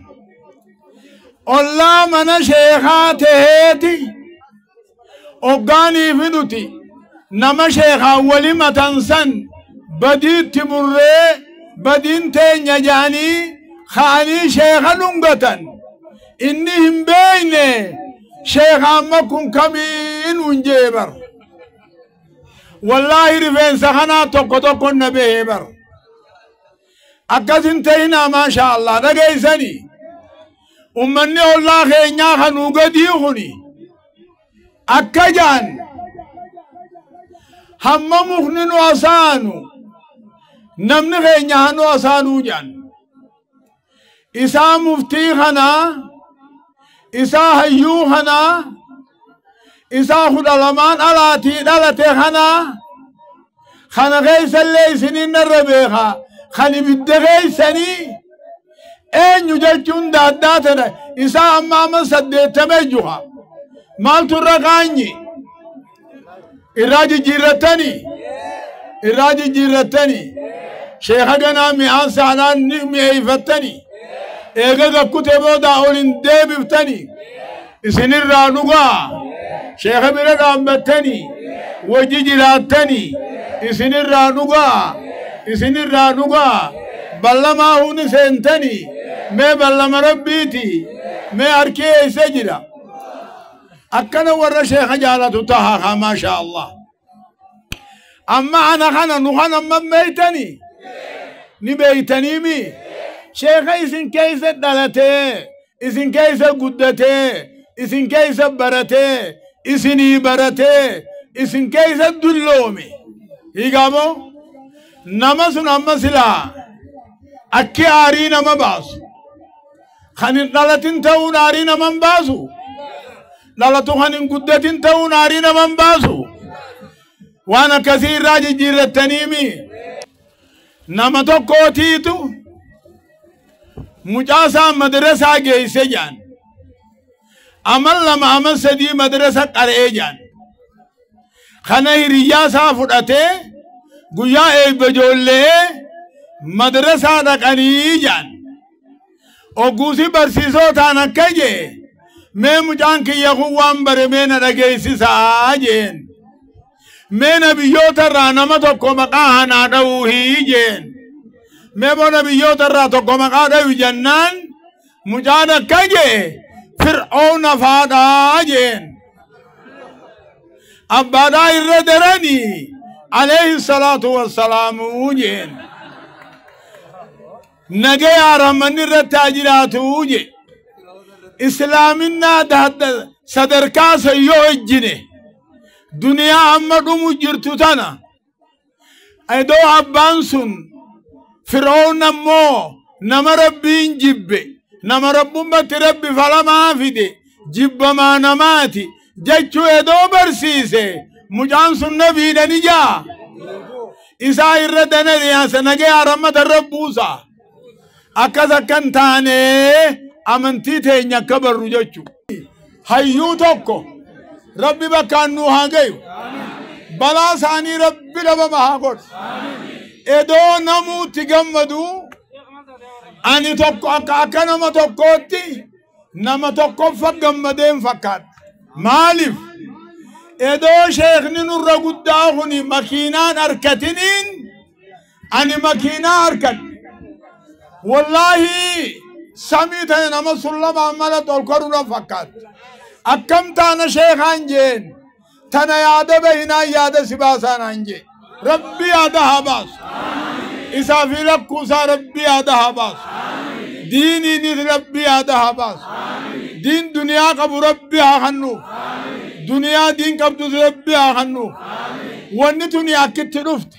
ollaa mana sheekaa taheeti oggaanii fi nuti nama sheekaa wali matansan badiitti murree badiin teenya jaanii kaanii sheeka dhungatan inni hin beeyne sheeka amma kun kamiin unjeebar wallaahi rifeensa kanaa tokko tokko na beebar akkasin ta'inaa maasha Allah dhageeysanii ummanni ollaa keenyaa kanuu gadii kuni akka jaan hamma mukni nu asaanu namni keenya hanu asaanuu jaan isaa muftii kanaa isaa hayyuu kanaa isaa kudha lamaan alaatii dhalate kanaa kana keeysallee isiniin narra beekaa kan ibidda keeysanii eenyu jechuun daaddaa tana isaa amma 80 juha maaltu irra kaanyi irraa jijjiirrattanii sheeka ganaa mi'aan saanaan ni mi'eeyfattanii eega gakkute booda olin deebiftanii isinirraa dhugaa sheeka bira dhaabbattanii wajji jiraattanii isinirraa dhugaa ballamaa huni seentanii mee ballama rabbiiti mee harki eeyse jira akkana warra sheeka jaalatu tahaa maasha Allah amma ana kana nu kana mammeeytanii ni beeytaniimi sheeka isin keeysa dhalatee isin keeysa guddatee isin keeysa baratee isinii baratee isin keeysa dulloome higaamo nama sun amma silaa akki aarii nama baasu kan hin dhalatin ta'uun aarii naman baasu dhalatu kan hin guddatin ta'uun aarii naman baasu waan akkasii irraa jijjiirrattaniimi nama tokkootiitu mucaasaa madrasaa geeyse jaan amal lama amal sadii madrasa qara'ee jaan kana hiriyyaasaa fudhatee guyyaa eebba ijoollee madrasaa dhaqanii jaan ogguusi barsiisootaan akka jee mee mucaan kiyya kun waan bare mee na dhageeysisaa jeen mee nabiyyoota irraa nama tokko maqaa hanaa dha'uu jeen mee boo nabiyyoota irraa tokko maqaa dha'u jennaan mucaan akka jee fir'oona faadhaa jeen abbaadhaa irra daranii alayhi salaatu wassalaamu jeen nagayaa rahmanni irratti haa jiraatu je islaaminaa sadarkaa sayyoo ejjine duniyaa amma dhumu jirtu tana edoo abbaan sun fir'oon ammoo nama rabbiin jibbe nama rabbummatti rabbi falamaa fide jibbamaa namaati jechuu edoo barsiise mucaan sun nabiidhani jaa isaa irra danariyaasa nagayaa rahmata rabbuusa akkas akkan taane amantii teenya akka barru jechu hayyuu tokko rabbi bakkaan nuu haa gayu balaa isaanii rabbi dhabama haa godhu edoo namuutti gammadu ani tokko akka nama tokkootti nama tokkoffa gammadeen fakkaadha maaliif edoo sheekni nurra guddaa kuni makiinaan harkatiniin ani makiinaa harkadhe wallahi samii ta'e nama sullama mala tolkorudha fakkaata akkam taana sheekaan jeen tana yaada behinaan yaada si baasaanaan jeen rabbi yaada haa baasu isaa fi lakkuusaa rabbi yaada haa baasu diiniinis rabbi yaada haa baasu diin duniyaa qabu rabbi haa kennuuf duniyaa diin qabdus rabbi haa kennuuf wanni tuni akkitti dhufte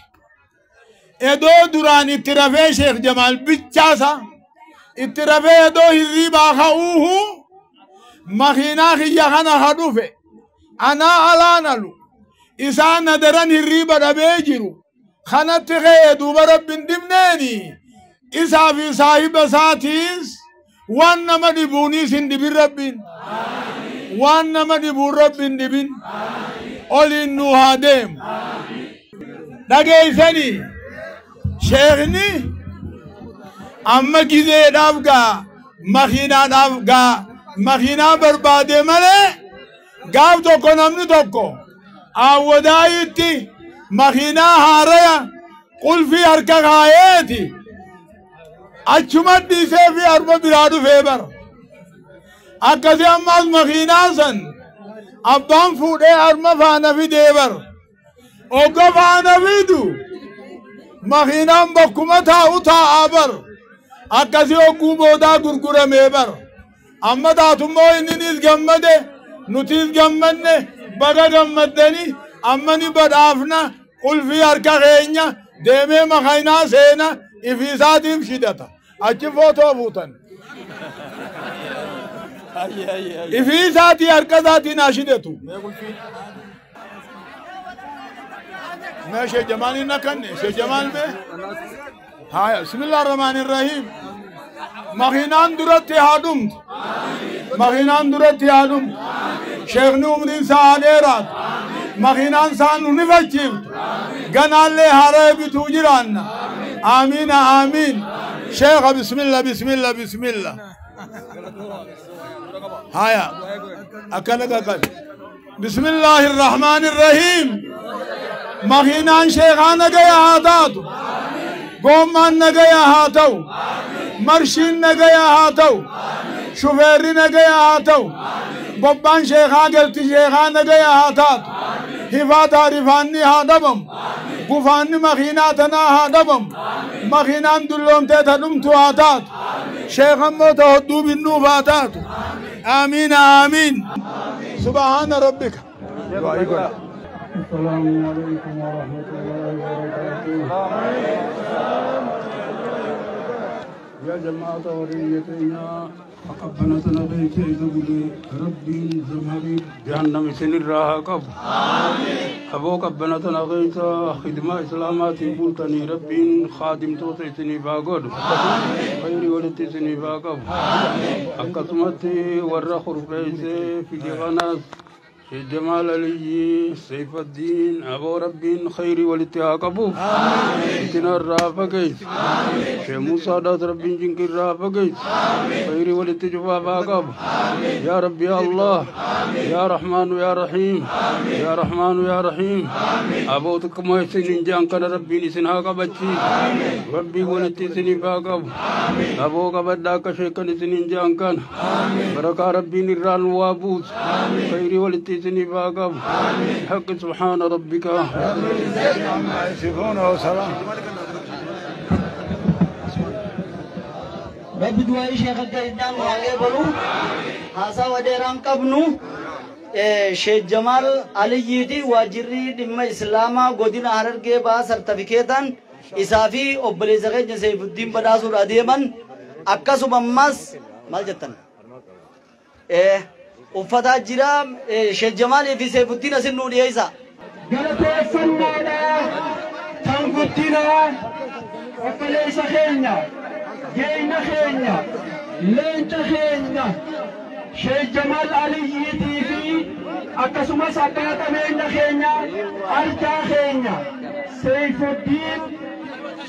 edoo duraan itti rafee sheekh jamaal bichaasa itti rafee edoo hirriibaa ka'uuhu makiinaa kiyya kana ha dhufe anaa alaanalu isaa nadaran hirriiba dhabee jiru kanatti ka'ee duuba rabbin dhibneeni isaa fi saahiba isaatiis waan nama dhibuuniis hin dhibin rabbiin waan nama dhibuun rabbiin dhibin oliin nu haa deemu dhageeysanii sheekni أما كذا نافقا مخينا نافقا مخينا بربادة ملي قاف توكو نمني توكو أودايتي مخينا هاريا قل في أركا غايتي أجمد دي في أربع بلاد فيبر أكذي أماز مخينا سن أبان فودي أرما فانا في ديبر أوكا فانا في دو مخينا بكمتا أتا آبر أكذي أوكو بودا غرغر ميبر أما داتمو إنني إزغمد نتيز غمد بغا غمدني أمني بدافنا قل في أركا غينيا ديمي مخينا سينا إفيساتيم شدتا أجي فوتو فوتن إفيساتي أركا ذاتي ناشدتو ما شيء جمال نكني شيء جمال में हाँ بسم الله الرحمن الرحيم مخينان درتي هادم مخينان درتي هادم شيخ نومرين ساليرات مخينان سانو نفجيب قنال لي هاري بتوجرانا آمين آمين شيخ بسم الله بسم الله بسم الله هيا أكلك أكل بسم الله الرحمن الرحيم مخينان شيخانا جايا هاتاتو قومان نجايا هاتو مرشين نجايا هاتو شوفيري نجايا هاتو ببان شيخان قلت شيخان نجايا هاتات هفات عرفاني هادبم قفاني مخيناتنا هادبم مخينان دلوم تتدم تواتات شيخان متهدو بالنوفاتات آمين آمين سبحان ربك السلام عليكم ورحمة الله وبركاته يا جماعة وريتنا أقبلتنا غيث إذا ربي زمهري جهنم سنر راها قب أبو قبلتنا غيث خدمة إسلامات بولتني ربي خادم توسيتني باقود خيري ولتسني باقب أقسمتي ورخر رئيس في جغناس جمال علي سيف الدين أبو ربي خير والاتهاقبو اتنا الرافقيت شيخ موسى دات ربي جنك الرافقيت خير والاتجفا باقب يا ربي يا الله يا رحمن يا رحيم يا رحمن يا رحيم أبو تكما يسنين جان كان ربي نسنها قبتي ربي والاتسني باقب أبو قبداك شيخ نسنين جان كان بركة ربي نران وابوس خير والاتسني باقب حق سبحان ربك يصفون وسلام رب دعائي شيخ الدين وعليه هذا وديران قبنو شيخ جمال علي دي واجري دم اسلاما غودين هررگه با سرتفیکیتن اسافي اوبليزغه جسيف الدين بداسور اديمن اكسو بمس مالجتن وفتا جرام شيخ جمال في سيف الدين اسن نودي ايسا غلطه فنانا تنقتنا وفليس خينا جينا خينا لين خينا شيخ جمال علي في اكسما ساكات من خينا ارجا خينا سيف الدين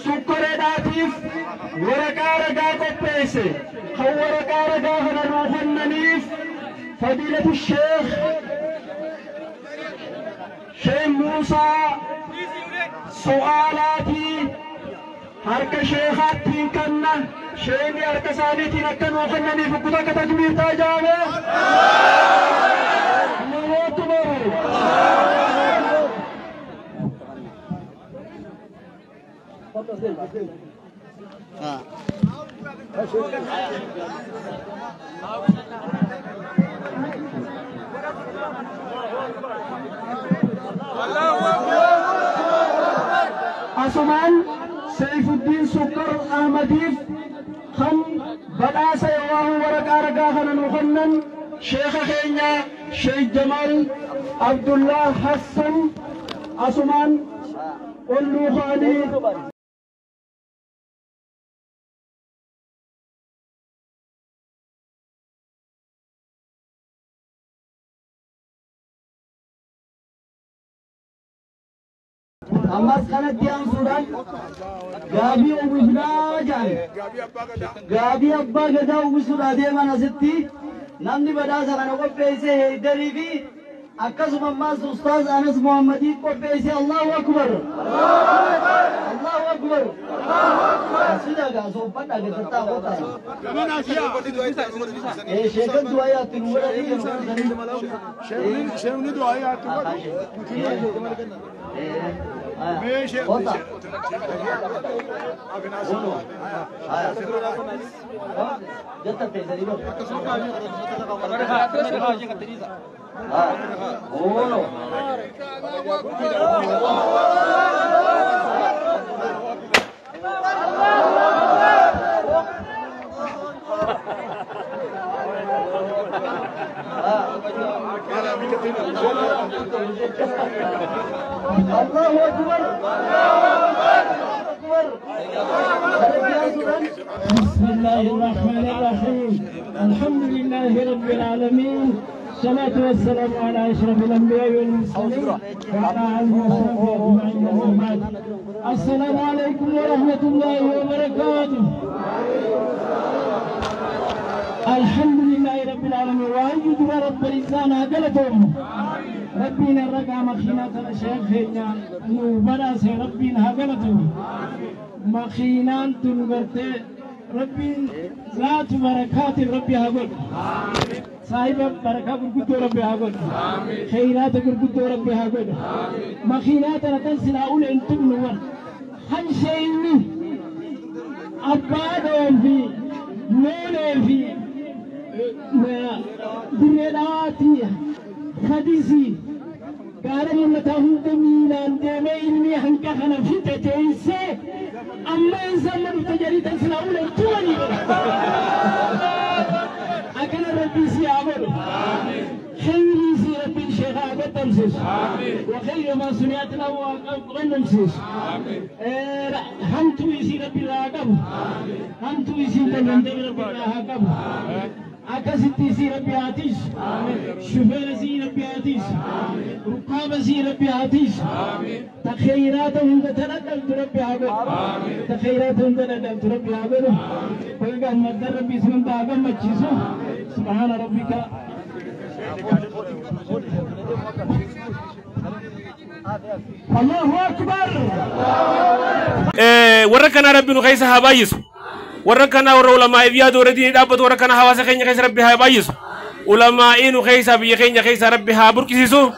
سكر داتيف ورقا رقا قبيسه خو ورقا رقا هنا ننيف فضيلة الشيخ شيخ موسى سؤالاتي هرك شيخاتين كنا شيخ هرك سانيتي نكن وخنني فكتا كتكبير تاجاوه نموت مرو أسمان سيف الدين سكر أحمديف خم بدا سيواه ورقا رقا خنن وخنن شيخ خينيا شيخ جمال عبد الله حسن أسمان قلو خاني أما كانت يا سودان غابي وبسنا جان غابي أبا غدا وبسنا ديما نسيتي نمني بدا سكان وقبيسه هيدري في أكاسو مماس أستاذ أنس محمدي وقبيسه الله أكبر الله أكبر سيدا غاسو بدا غدا هوتا إيه شيخ دعاء تنورا دي شيخ دعاء هوتا جتا पैसा दिलो बोलो अल्लाहु अकबर بسم الله الرحمن الرحيم الحمد لله رب العالمين الصلاة والسلام على أشرف الأنبياء والمرسلين وعلى آله وصحبه أجمعين أما بعد السلام عليكم ورحمة الله وبركاته الحمد لله رب العالمين وأيد رب الإنسان أجلتهم ربنا الرقع مخينة الشيخ نوبنا سي ربنا أجلتهم مخينان تنغرتي ربي ذات بركات ربي هاقول صاحب بركات بركات ربي هاقول خيرات بركات ربي هاقول مخينات رتنسل أقول انتم نور حنشيني أبادو في نون في دريلاتي خديسي قارن متهم دمينان دمي علمي هنكا خنا في تتيسي أما إنسان من تجريد أسلاؤنا التواني أكنا ربي سيعمل خيري سي ربي شيخ عبد تمسس وخير ما سمعتنا ونمسس همتو يسي ربي راقب همتو يسي تنندب ربي راقب أكستي سي ربي عتيش شفير سي ربي عتيش رقاب سي ربي عتيش تخيراتهم تتردد ربي عبد تخيراتهم تتردد ربي عبد ويقع مدر ربي سمن باقا مجيسو سبحان ربك الله أكبر وركنا ربي نخيسها بايسو وركنا ورولما إذ يادو ردين دابت وركنا حواس خيني خيس ربي هاي بايسو علماء إنو خيسا بي خيني خيس ربي ها بركسيسو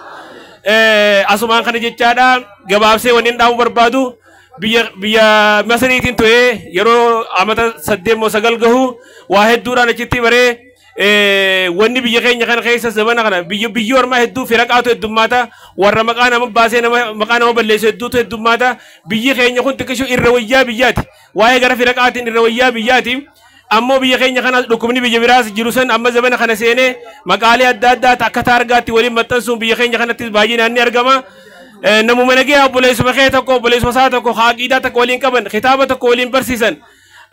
أسمان خنا جتشادا جباب سي ونين داو بربادو بيا مسريتين توي يرو أمتا سديم وسجل جهو واحد دورا نجتي بري وني بيا خيني خنا خيس زمان خنا بيا ورما هدو فرق آتو الدماتا ورا مكانا مباسي مكانا مبلش هدو تو الدماتا بيا خيني خون تكشو الرويا بياتي واي غرا فرق آتين الرويا بياتي أمو بيا خيني خنا ركمني بيا براس جلوسن أما زمان خنا سينه مقالي أدادا تكتار غاتي ولي متنسون بيا خيني خنا تباجي ناني أرجما نمو منجي أبو ليس مخيتا كو بوليس مساتا كو خاقيدا تكولين كبن خطابة تكولين برسيسن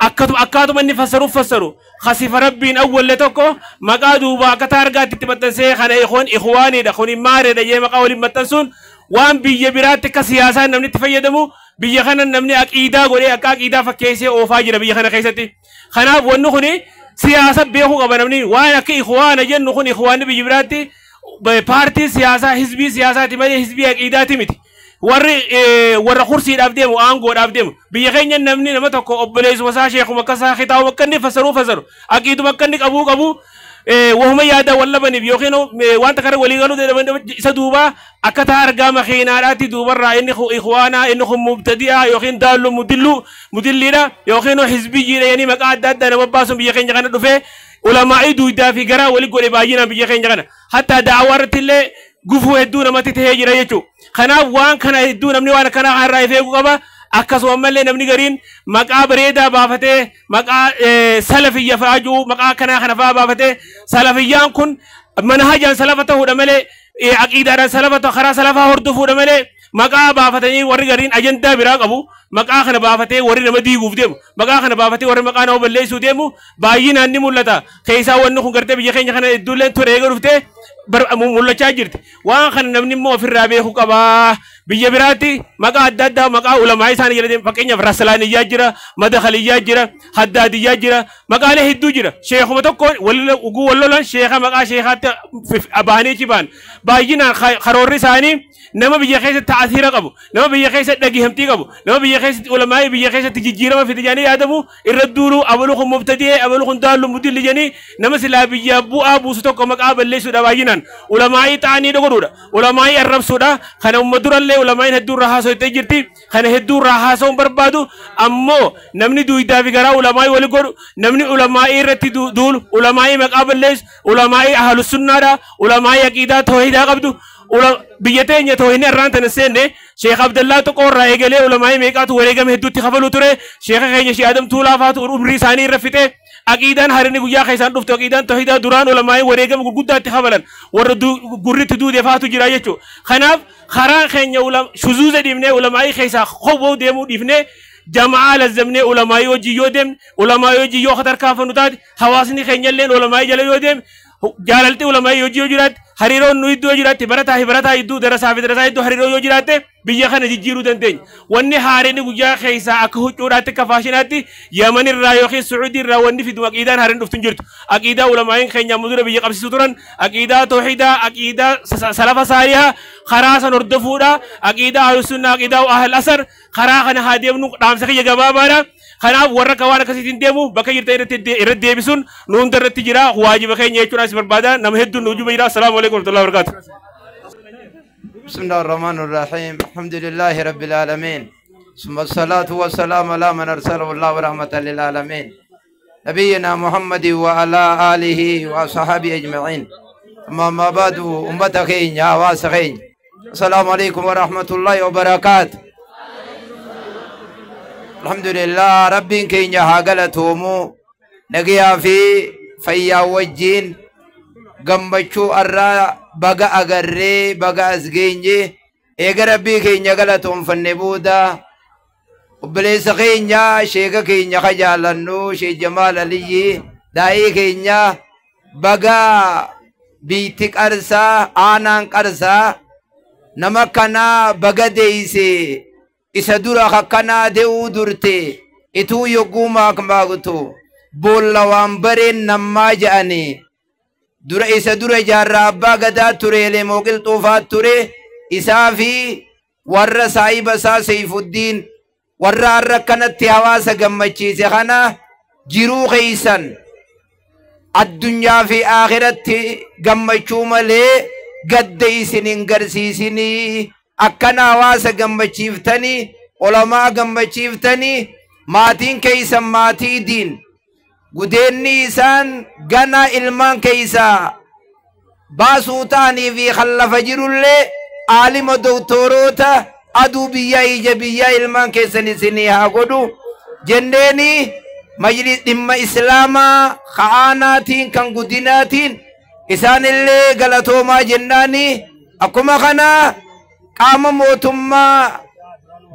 أكادو من فسروا خسف ربين أول لتوكو مقادو باكتار غاتي تبتنسي خنا إخواني دخوني ماري دا يما قولي متنسون وان بيا برات كسياسة نمني تفيدمو بيا خنا نمني أكيدا قولي أكيدا فكيسي أوفاجر بيا خنا خيستي خنا ونو خني سياسة بيخو قبل نمني وانا كي إخوان جن نخوني إخواني بيا براتي بارتي سياسة حزبي سياسة تمالي حزبي أكيدا تمتي ور خرسي دافدم وانغو دافدم بيخيني نمني نمتكو أبليس وسا شيخ مكسا خطاو مكني فسروا أكيد مكني أبو وهم يادا ولا بني بيوخينو وانت كره ولي قالوا ده سدوبا أكتار جام خيناراتي دوبر رأي إخوانا إنهم مبتدئة يوخين دالو مدلنا يوخينو حزبي يعني مقعد داد أنا بباسم بيخين جانا دفع علماء دويدا في جرا ولي قولي باجينا بيخين جانا حتى دعوات اللي قفوا الدون ما تتهجر يجوا خنا وان خنا الدون مني وانا خنا هراي في قبا أكاس وملة نمني قرين مقا بريدا بافته مقا سلفية فاجو مقا كنا خنفا بافته سلفيان كن منهجا سلفته هو دمله عقيدة سلفته خرا سلفه هردفه دمله مقا بافتني وري قرين أجندا براق أبو مقا خنا بافته وري نمدي قفدم مقا خنا بافته وري مقا نو بللي سوديمو باين عندي مولتا خيسا ونخو قرتي بيخين خنا الدولة توريغ رفته مولتا جرت وان خنا نمني مو في الرابع خو كبا biyya biraatti maqaa adda addaa maqaa ulamaa isaanii jedhanii fakkeenyaaf Rasalaaniyyaa jira, Madakhaliyyaa jira, Haddaadiyyaa jira, maqaalee hedduu jira. Sheekuma tokko uguu wallolan sheeka maqaa sheekaatti bahanii cibaan baay'inaan karoorri isaanii nama biyya keessatti ta'asiira qabu, nama biyya keessatti dhageeffamtii qabu, nama biyya keessatti ulamaa biyya keessatti jijjiirama fide jedhanii yaadamu irra duuru abalu kun mubtadii abalu kun daallu mudilli jedhanii nama silaa biyya bu'aa buusu tokko maqaa balleessuudha baay'inaan ulamaa ta'anii dogoduudha, ulamaa arrabsuudha. Kana umma durallee ulamaa hedduu irraa haasa'aa jirti, kana hedduu irraa haasa'uun barbaadu ammoo namni duwidaa fi garaa ulamaa wali godhu, namni ulamaa irratti duulu, ulamaa maqaa balleessu, ulamaa ahlus sunnaadha, ulamaa aqiidaa tawhiidaa qabdu. biyya teenya toohinni irraan tan seenne Sheekh Abdallaa tokko irraa eegalee ulamaa meeqaatu wareegame hedduutti kafalu ture. Sheekha keenya Sheekh Adam Tuulaa faatu umrii isaanii irra fite. Aqiidaan harinni guyyaa keessaan dhuftu aqiidaan tawhiidaa duraan ulamaa wareegame gurguddaatti kafalan warra gurritti duudee faatu jira jechuudha. Kanaaf karaa keenya shuzuuza dhiibnee ulamaa keessaa hoboo deemuu dhiifnee jamaa lazzamnee ulamaa hojii yoo deemne ulamaa hojii yoo tarkaanfannu taate hawaasni keenya illee ulamaa jala yoo deemne jaalalti ulamaa hojii yoo jiraatte hariiroon nu iddoo jiraatti barataa fi barataa iddoo darasaa fi darasaa iddoo hariiroo yoo jiraatte biyya kana jijjiiruu dandeenya. Wanni haareen guyyaa keessaa akka huccuudhaatti akka faashinaatti Yaman irraa yookiin Sucuudii irraa wanni fidu aqiidaan haareen dhuftu hin jirtu. Aqiidaa ulamaa'in keenya mudura biyya qabsiisu turan aqiidaa tawhiidaa aqiidaa salafa saalihaa karaa san hordofuudha. Aqiidaa ahlus sunnaa aqiidaa ahl asar karaa kana haa deemnu dhaamsa kiyya gabaabaadha. Kanaaf warra kawaan akkasiitiin deemu bakka jirta irratti deebisuun nu hunda irratti jira waajiba keenya jechuudhaas barbaada. Nama hedduun nuujuba jira. Assalaamu alaikum warahmatullahi wabarakatuh. بسم الله الرحمن الرحيم الحمد لله رب العالمين ثم الصلاة والسلام على من أرسله الله ورحمة للعالمين نبينا محمد وعلى آله وصحبه أجمعين أما ما بعد أمة خين واس خين السلام عليكم ورحمة الله وبركاته الحمد لله رب كين هاجلتهمو نجيا في فيا وجين gammachuu arraa baga agarree baga as geenye eega rabbii keenya galatoonfanne booda obboleessa keenya sheeka keenya ka jaalannu Sheek Jamaal Aliyyi daa'ii keenya baga biitti qarsaa aanaan qarsaa nama kanaa baga deeyse isa dura akkanaa de'uu durte ituu yogguu maakmaagutu boolla waan bareen nammaa je'anii dura isa dura jaarraa abbaa gadaa ture leemoo qilxuufaat ture isaa fi warra saahiba isaa Seyfuddiin warra har'a akkanatti hawaasa gammachiise kana jiruu keeysan addunyaa fi aakiratti gammachuu malee gadda isin hin garsiisinii akkana hawaasa gammachiiftanii ulamaa gammachiiftanii maatiin keeysan maatii diin gudeenni isaan gana ilmaan keeysaa baasuu ta'anii fi khallafa jirullee aalima doktoroota aduu biyyaa ija biyyaa ilmaan keessan isinii haa godhu jenneeni majlis dhimma islaamaa ka'aanaatiin kan guddinaatiin isaanillee galatoomaa jennaani akkuma kana qaama mootummaa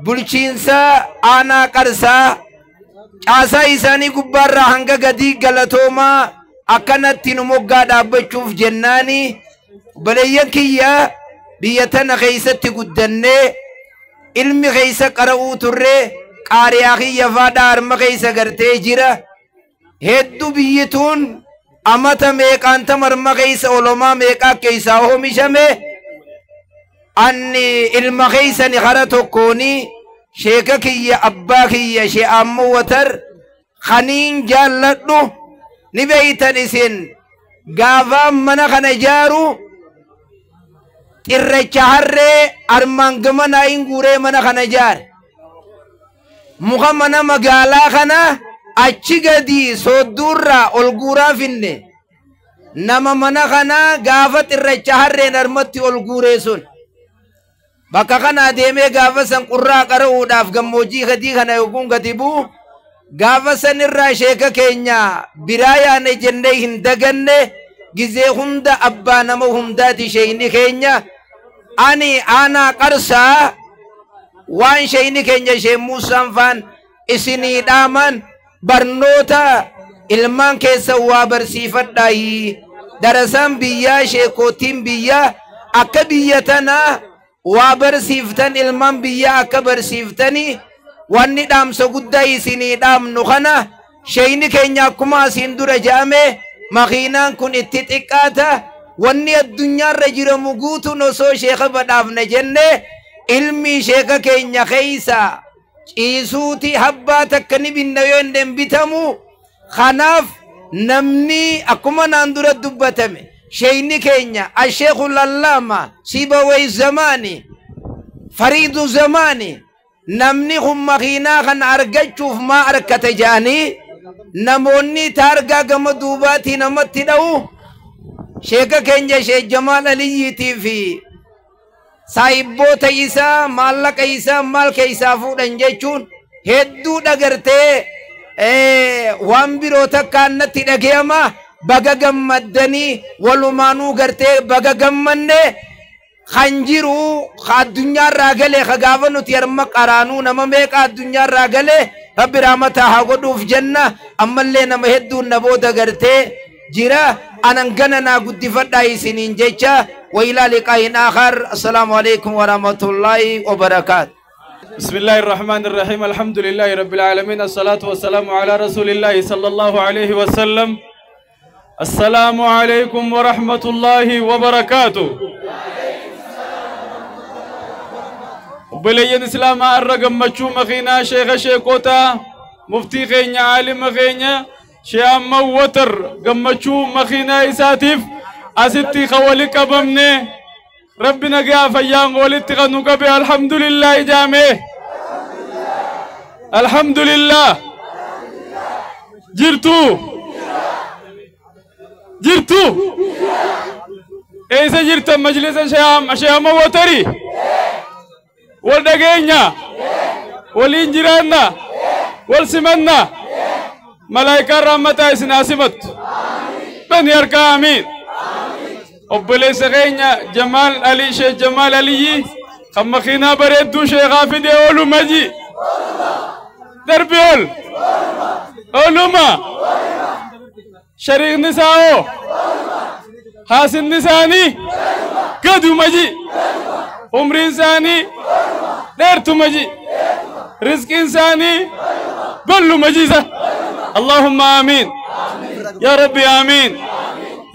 bulchiinsa aanaa qarsaa caasaa isaanii gubbaarraa hanga gadii galatoomaa akkanatti nu moggaa dhaabbachuuf jennaani obboleeyyan kiyya biyya tana keeysatti guddannee ilmi keeysa qara'uu turre qaariyaa kiyya faadhaa harma keeysa gartee jira hedduu biyyituun amata meeqaanta marma keeysa olomaa meeqaa keeysaa oomishame anni ilma keeysani kara tokkooni sheeka kiyya abbaa kiyya Sheek Ammoo Watar khaniin jaalladhu ni beeytan isin gaafaan mana kana ijaaru xirracha harree armaan gamanaa hin guuree mana kana ijaare muka mana magaalaa kana achi gadi soodduurraa ol guuraa finne nama mana kana gaafa xirracha harreen armatti ol guuree sun bakka kana deemee gaafa san qurraa qara'uudhaaf gammoojjii gadii kana yookuun gadi bu'u gaafa san irraa sheeka keenya biraa yaane jennee hin daganne gizee hunda abbaa nama hundaati sheeyni keenya ani aanaa qarsaa waan sheeyni keenya Sheek Muusaan faan isinii dhaaman barnoota ilmaan keessa waa barsiifadhaayi darasaan biyyaa sheekootiin biyyaa akka biyya tanaa وبرسيفتن المن بيا كبرسيفتني واني دام سقدا سيني دام نخنا شيني كينيا كما سندور جامه مخينان كن اتتقاتا واني الدنيا رجل مغوتو نسو شيخ بدافن جنة علمي شيخ كينيا خيسا إيسوتي حبا تكني بالنيون دم بتمو خناف نمني أكما ناندور الدبتمي شيني كينيا الشيخ العلامة سيبوي زماني فريد زماني نمني هم مخينا خن أرجتشوف ما أركت جاني نموني تارجا جم دوباتي نمت داو شيخ كينيا شيخ جمال علي في سايبو تيسا مالك إيسا مالك إيسا فودن جيشون هدو دغرتي وان بيروتا كانت دغيما بغا غمدني ولمانو غرتي بغا غمنه خنجرو خادنيا راغله خغافنو تيرم قرانو نمميق الدنيا راغله رب رحمتها غدو في جنة امله نمهدو نبو دغرتي جرا أنغننا قد فداي سنين جيشا وإلى لقاء آخر السلام عليكم ورحمة الله وبركاته. بسم الله الرحمن الرحيم الحمد لله رب العالمين الصلاة والسلام على رسول الله صلى الله عليه وسلم. السلام عليكم ورحمة الله وبركاته. وبلين إسلام الرقم مشو مخينا شيخ شيكوتا مفتي خينيا عالم خينيا شيام موتر قمشو مخينا إساتيف أستي خوالك أبمني ربنا قاف أيام ولدت غنوك بها الحمد لله جامع الحمد لله جرتو إيسا جرت مجلس شيام موتري والدقينيا والإنجرانا والسمنا ملائكة رحمة سناسمت بن يركا آمين أبلي سغينيا جمال علي شيخ جمال علي خمخينا بريدو شيخ غافدي أولو مجي دربيول أولو ما شريك نساء حاسن نساني كدو مجي عمر إنساني ديرتو مجي رزق إنساني كله مجيزة اللهم آمين يا ربي آمين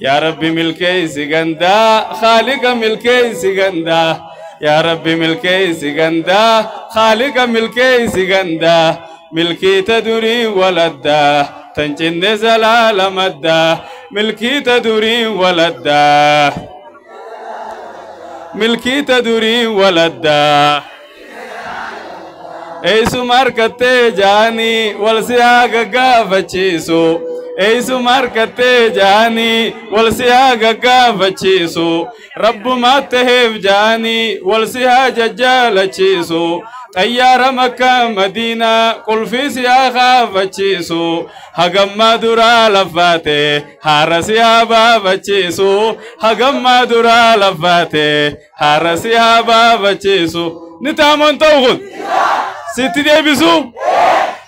يا ربي ملكي سجندا خالق ملكي سجندا يا ربي ملكي سجندا خالق ملكي سجندا ملكي تدري ولدا تنجن زلال مدا ملكي تدري ولدا ملكي تدري ولدا ايسو ماركته جاني والسياغا غافچيسو ايسو ماركته جاني والسياغا غافچيسو رب ما تهف جاني والسيا ججالچيسو طيار مكة مدينة قل في سياغا فچيسو هغم درا لفاته هارسيا بابچيسو هغم درا لفاته هارسيا بابچيسو نتامن توغل ستي ديبسو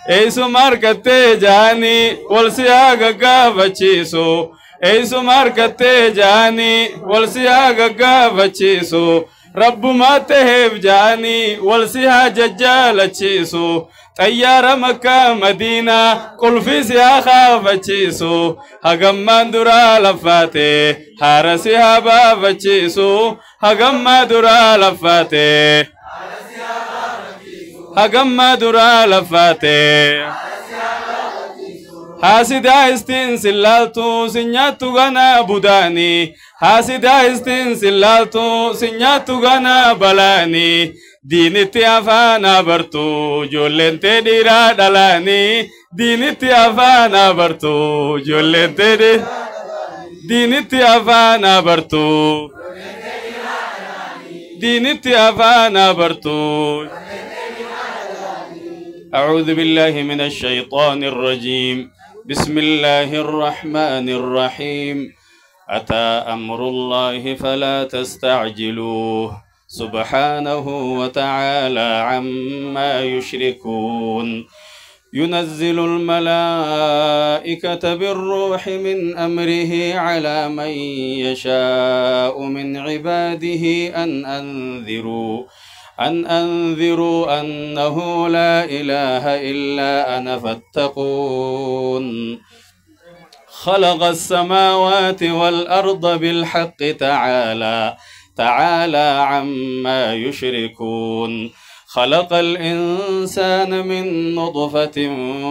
ايسو ماركته جاني والسياغا غافچيسو ايسو ماركته جاني والسياغا غافچيسو رب ما تهف جاني والسيها ججالچيسو طيار مكة مدينة قل في سياخا فچيسو هغم درا لفاته هارسيها بابچيسو هغم درا لفاته هغم درا لفاته حاسدا استنسلالتو سنياتو غنا بوداني حاسدا استنسلالتو سنياتو غنا بلاني دينتي افانا برتو جولنتي ديرا دلاني دينتي افانا برتو جولنتي دينتي افانا برتو دينتي افانا برتو أعوذ بالله من الشيطان الرجيم بسم الله الرحمن الرحيم أتى أمر الله فلا تستعجلوه سبحانه وتعالى عما يشركون ينزل الملائكة بالروح من أمره على من يشاء من عباده أن أنذروا أنه لا إله إلا أنا فاتقون خلق السماوات والأرض بالحق تعالى عما يشركون خلق الإنسان من نطفة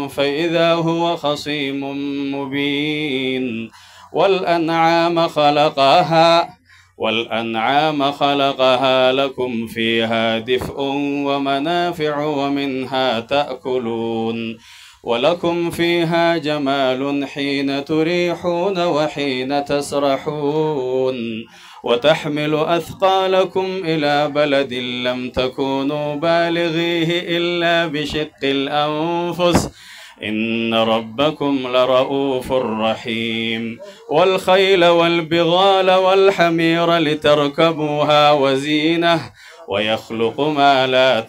فإذا هو خصيم مبين والأنعام خلقها لكم فيها دفء ومنافع ومنها تأكلون ولكم فيها جمال حين تريحون وحين تسرحون وتحمل أثقالكم إلى بلد لم تكونوا بالغيه إلا بشق الأنفس إن ربكم لرؤوف رحيم والخيل والبغال والحمير لتركبوها وزينة ويخلق ما لا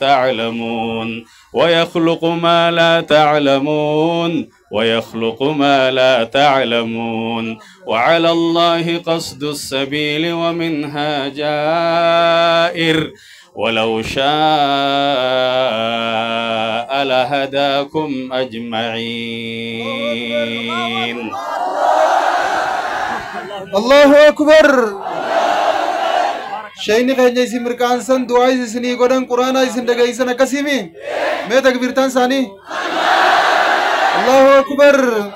تعلمون وعلى الله قصد السبيل ومنها جائر ولو شاء لهداكم أجمعين. الله أكبر. شيني خيني اسم مركان سن دعاء اسني قدن قرآن اسن دقائي سن كسيمي ما تكبيرتان ساني. الله أكبر.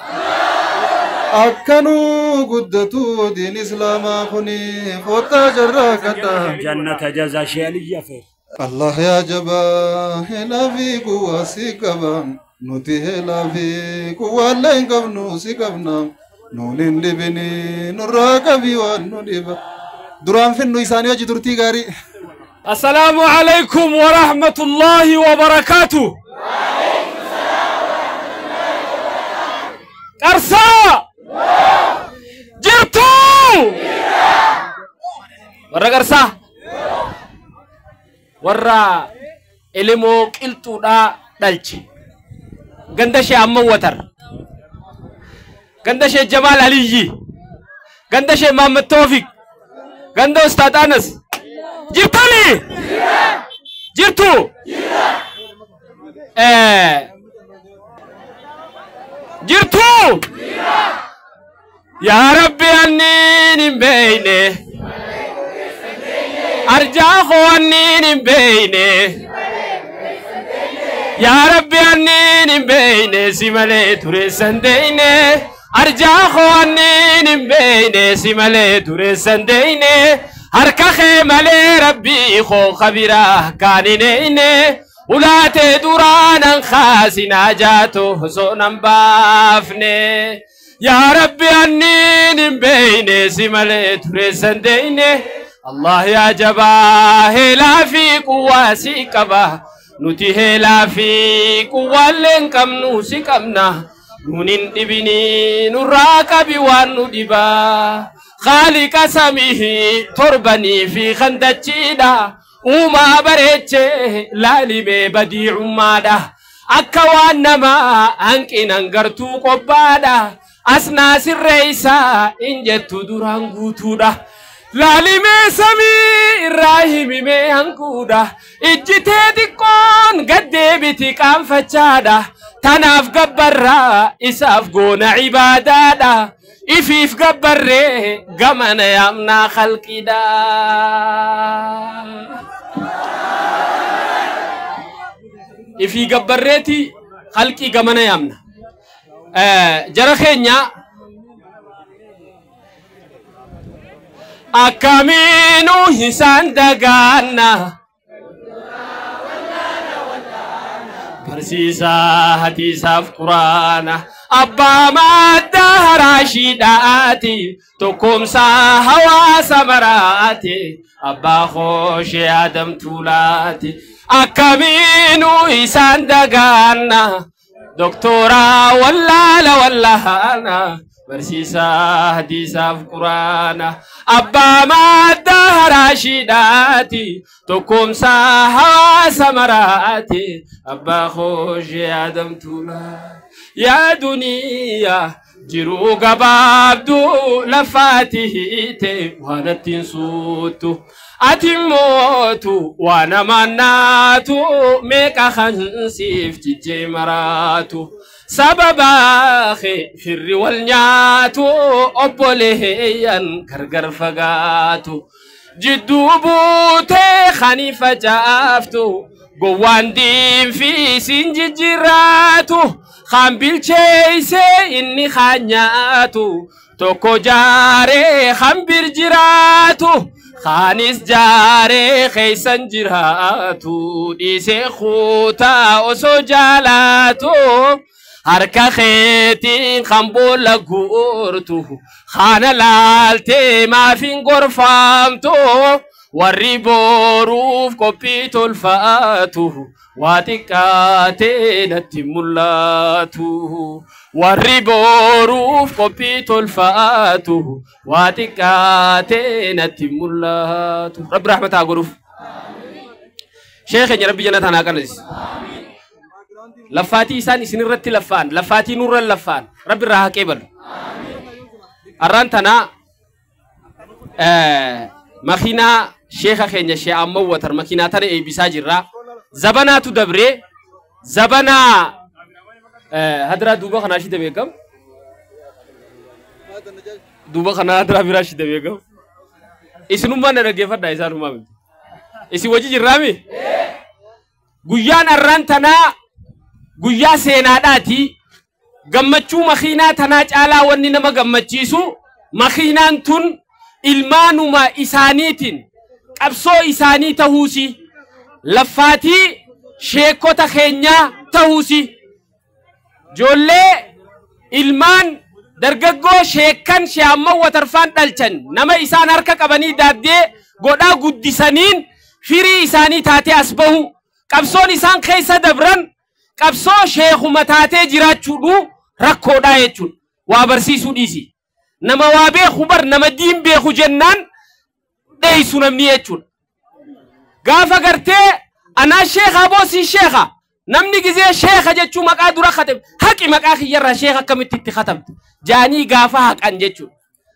أكنو قدتو دين إسلام خني فوتا جراكتا جنة جزا شيالية في الله يا جبا هلا في قوة سيكبا نوتي هلا في قوة لين قبنو سيكبنا نولين دبني نراك بيوان ندبا دران في النويساني وجي درتي غاري. السلام عليكم ورحمة الله وبركاته. أرسا جرتو ورا أرسا ورا إلمو كيلتو دا دالشي غندشي أمم وتر غندشي جمال علي غندشي محمد توفيق غندو أستاذ أنس جرتولي جرتو جرتو يا ربي أنيني بيني أرجاخو أنيني بيني يا ربي أنيني بيني سمالي تريسن ديني أرجاخو أنيني بيني سمالي تريسن ديني هركخي مالي ربي خو خبيرا كانيني ولاتي دورانا خاسنا جاتو زونا بافني يا ربي أنيني بيني سمالي تريسن ديني الله يا جباه لا في قواسي كباه نتيه لا في قوالين كم نوسي كمنا نونين دبني نراك بيوان ندبا خالق سميه تربني في خندتشيدا وما بريتشي لالي بديع مادا أكوان نما أنكي ننغرتو قبادا أسنا سريسا إنجتو دران غوتودا لالي مي سمي الراهمي مي هنكودا إجتي ديكون قدي بيتي كان فجادا تناف قبرا إساف قونا عبادادا إفيف قبري قمنا يامنا خلقي دا إفي قبريتي خلقي قمنا يامنا جرخينيا أكامينو هسان دقانا برسيسا حديثا في قرانا أبا مادة راشداتي تقوم سا هوا سمراتي أبا خوش آدم تولاتي أكامينو هسان دقانا دكتورا والله أنا برسيسا حديثا في قرآن أبا مادة راشداتي تقوم ساها سمراتي أبا خوش آدم تولا يا دنيا جرو قبابدو لفاته وانا تنسوتو أتموتو وانا مناتو ميكا خنسيف تجي مراتو سبب أخي فر والنياتو أبوليهيان كرغر فقاتو جدو بوتي خنيفة جافتو قوان دين في سنججراتو خامبيل چيسي إني خانياتو توكو جاري خامبير جراتو خانيس جاري خيسان جراتو ديسي خوتا أسو جالاتو هركا خيتين خامبولا غورتو خانا لالتي ما فين غرفامتو warri boruuf qophii tolfaatu waa xiqqaatee natti mul'atu warri boruuf qophii tolfaatu waa xiqqaatee natti mul'atu rabbi rahmataa godhuuf sheekh rabbi jannata naa qanas laffaatii isaan isin irratti laffaan laffaatii nurra laffaan rabbi irraa haqee balu arraan tanaa makiinaa sheekha keenya shee amma watar makiinaa tana eebbisaa jirra zabanaatu dabree zabanaa hadraa duuba kanaa shida beekam duuba kanaa hadraa biraa shida beekam isinummaan na dhaggeeffadhaa isaanumaa miti isin wajji jirraami guyyaan arraan tanaa guyyaa seenaadhaati gammachuu makiinaa tanaa caalaa wanni nama gammachiisu makiinaan tun ilmaanuma isaaniitiin qabsoo isaanii tahuusi laffaatii sheekota keenyaa tahuusi joollee ilmaan dargaggoo sheekkan sheamma watarfaan dhalchan nama isaan harka qabanii daaddee godhaa guddisaniin firii isaanii taatee as bahu qabsoon isaan keessa dabran qabsoo sheekuma taatee jiraachuudhu rakkoodhaa jechuun waa barsiisuu dhiisi nama waa beeku bar nama diin beeku jennaan dheeysu namni jechuudha gaafa gartee anaa sheekha boosii sheekha namni gizee sheekha jechuu maqaa dura khatam haqi maqaa kiyyarraa sheekha akkamitti itti khatamte jaanii gaafa haqan jechuudha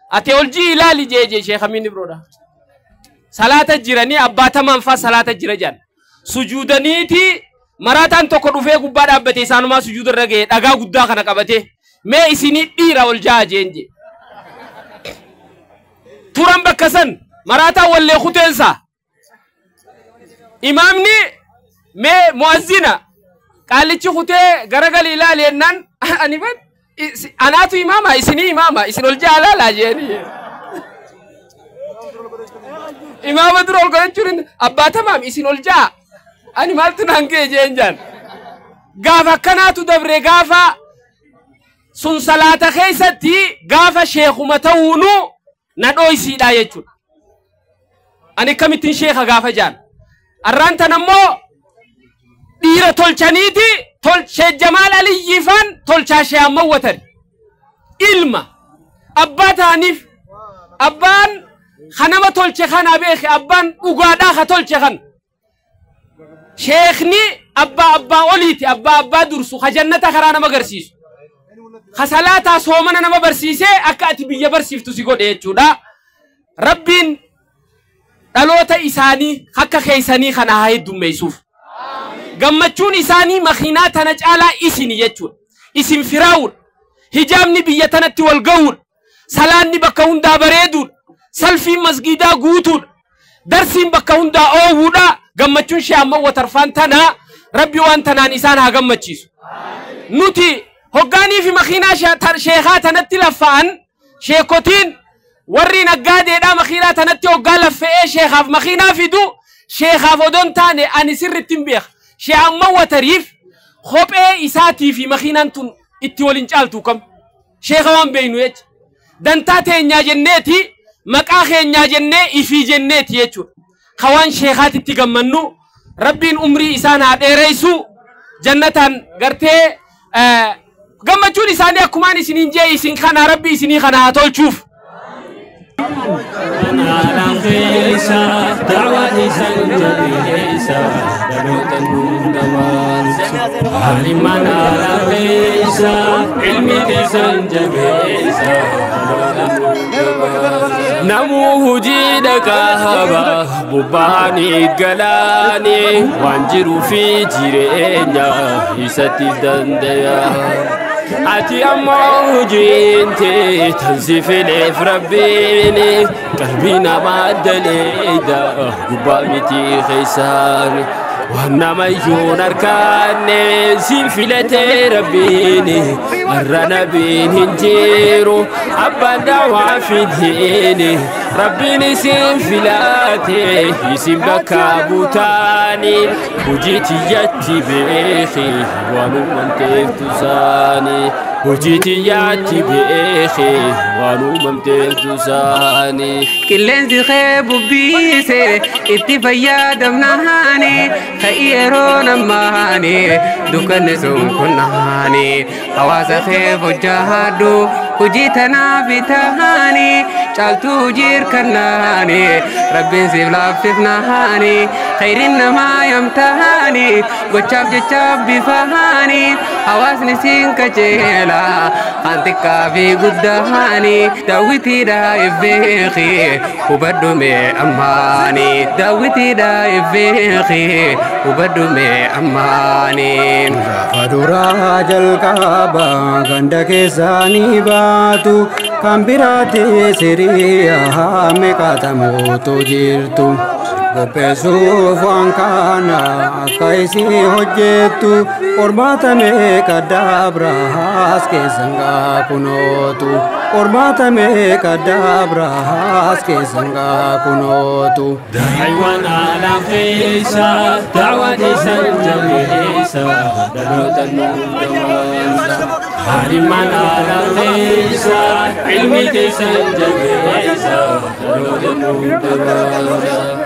ate oljii ilaali jeejee sheekha minni biroodha salaata jiranii abbaatamaan faa salaata jira jaan sujuudaniiti maraataan tokko dhufee gubbaa dhaabbate isaanumaa sujuuda irra ga'e dhagaa guddaa kana qabate mee isinii dhiira ol jaa jeenje turan bakka san maraataan wallee kuteensa imaamni mee muazzina qaalichi kutee garagali ilaali jennaan ani bad anaatu imaama isinii imaama isin ol jaalala jeeni imaama dura ol godhachuun abbaatamaam isin ol jaa ani maaltu naan kee jeen jaan gaafa akkanaatu dabre gaafa sun salaata keessatti gaafa sheekuma ta'uunu na dhoysiidha jechuudha ani akkamittiin sheeka gaafa jaan arraan tan ammoo dhiira tolchaniiti tolchee Jamaal Aliyyifaan tolchaa shee amma watan ilma abbaa ta'aniif abbaan kanama tolche kana beeke abbaan dhugaadhaa ka tolche kan sheekni abbaa oliiti abbaa dursu ka jannata karaa nama agarsiisu ka salaataa soomana nama barsiisee akka ati biyya barsiiftu si godhe jechuudha rabbiin dhaloota isaanii akka keeysanii kana haa heddummeessuuf gammachuun isaanii makiinaa tana caalaa isini jechuudha isin firaawun hijaabni biyya tanatti wal ga'uun salaanni bakka hundaa bareeduun salfiin masgiidaa guutuun darsiin bakka hundaa oowuudha gammachuun shee amma watarfaan tanaa rabbi waan tanaan isaan haa gammachiisu nuti hoggaanii fi makiinaa sheekaa tanatti laffa'an sheekotiin warri naggaadeedhaa makiinaa tanatti hoggaa laffa'ee sheekaaf makiinaa fidu sheekaaf odon taane ani sirritti hin beeka shee amma watariif kophee isaatii fi makiinaan tun itti waliin caaltu kam sheeka waan beeynu jecha dantaa teenyaa jenneeti maqaa keenyaa jennee ifii jenneeti jechuudha kawaan sheekaatitti gammannu rabbiin umrii isaan haa dheereysu jannataan gartee gammachuun isaanii akkumaan isiniin jee isin kana rabbi isinii kana haa tolchuuf. Namu hojii dhaqaaba bobbaanii galaanii waan jiru fi jireenya isatti dandaya. Ati ammoo hojiinte tansifileef rabbiini qalbii namaa daleeda gubbaa miti keessaani. Wanama yoon arkaanne siin filatee rabbiini har'a nabiin hin jiru abbaan daawaa fidhiini rabbiin isin filate isin bakka buutaani hojii tiyyatti beeki waanuma teeftu saani hojii tiyyatti beeki waanuma teeftu saani. Qilleensi kee bubbiise itti fayyadamnaani خيرون ماني دكان سونكناني حواس خيف وجهادو وجيتنا بتهاني شالتو جير كناني ربي سيبلا فتناني خير ما يمتهاني وشاب جاب بفهاني حواس نسين كجيلا أنتك في قدهاني داويتي دايف بيخي وبدو مي أماني داويتي دايف بيخي وبدو مي أماني فدورا جلقابا غندك ساني باتو كامبراتي سريا مكاتمو تجيرتو Gopesuuf waan kana akka isii hojjettu qormaata meeqa dabraas keessan kunootu qormaata meeqa dabraas keessan kunootu. Daa'imman ala keessa daawwan isaan jabeessa dhaloota nuuf daawwansa. ala keessa ilmi keessan jabeessa dhaloota nuuf daawwansa.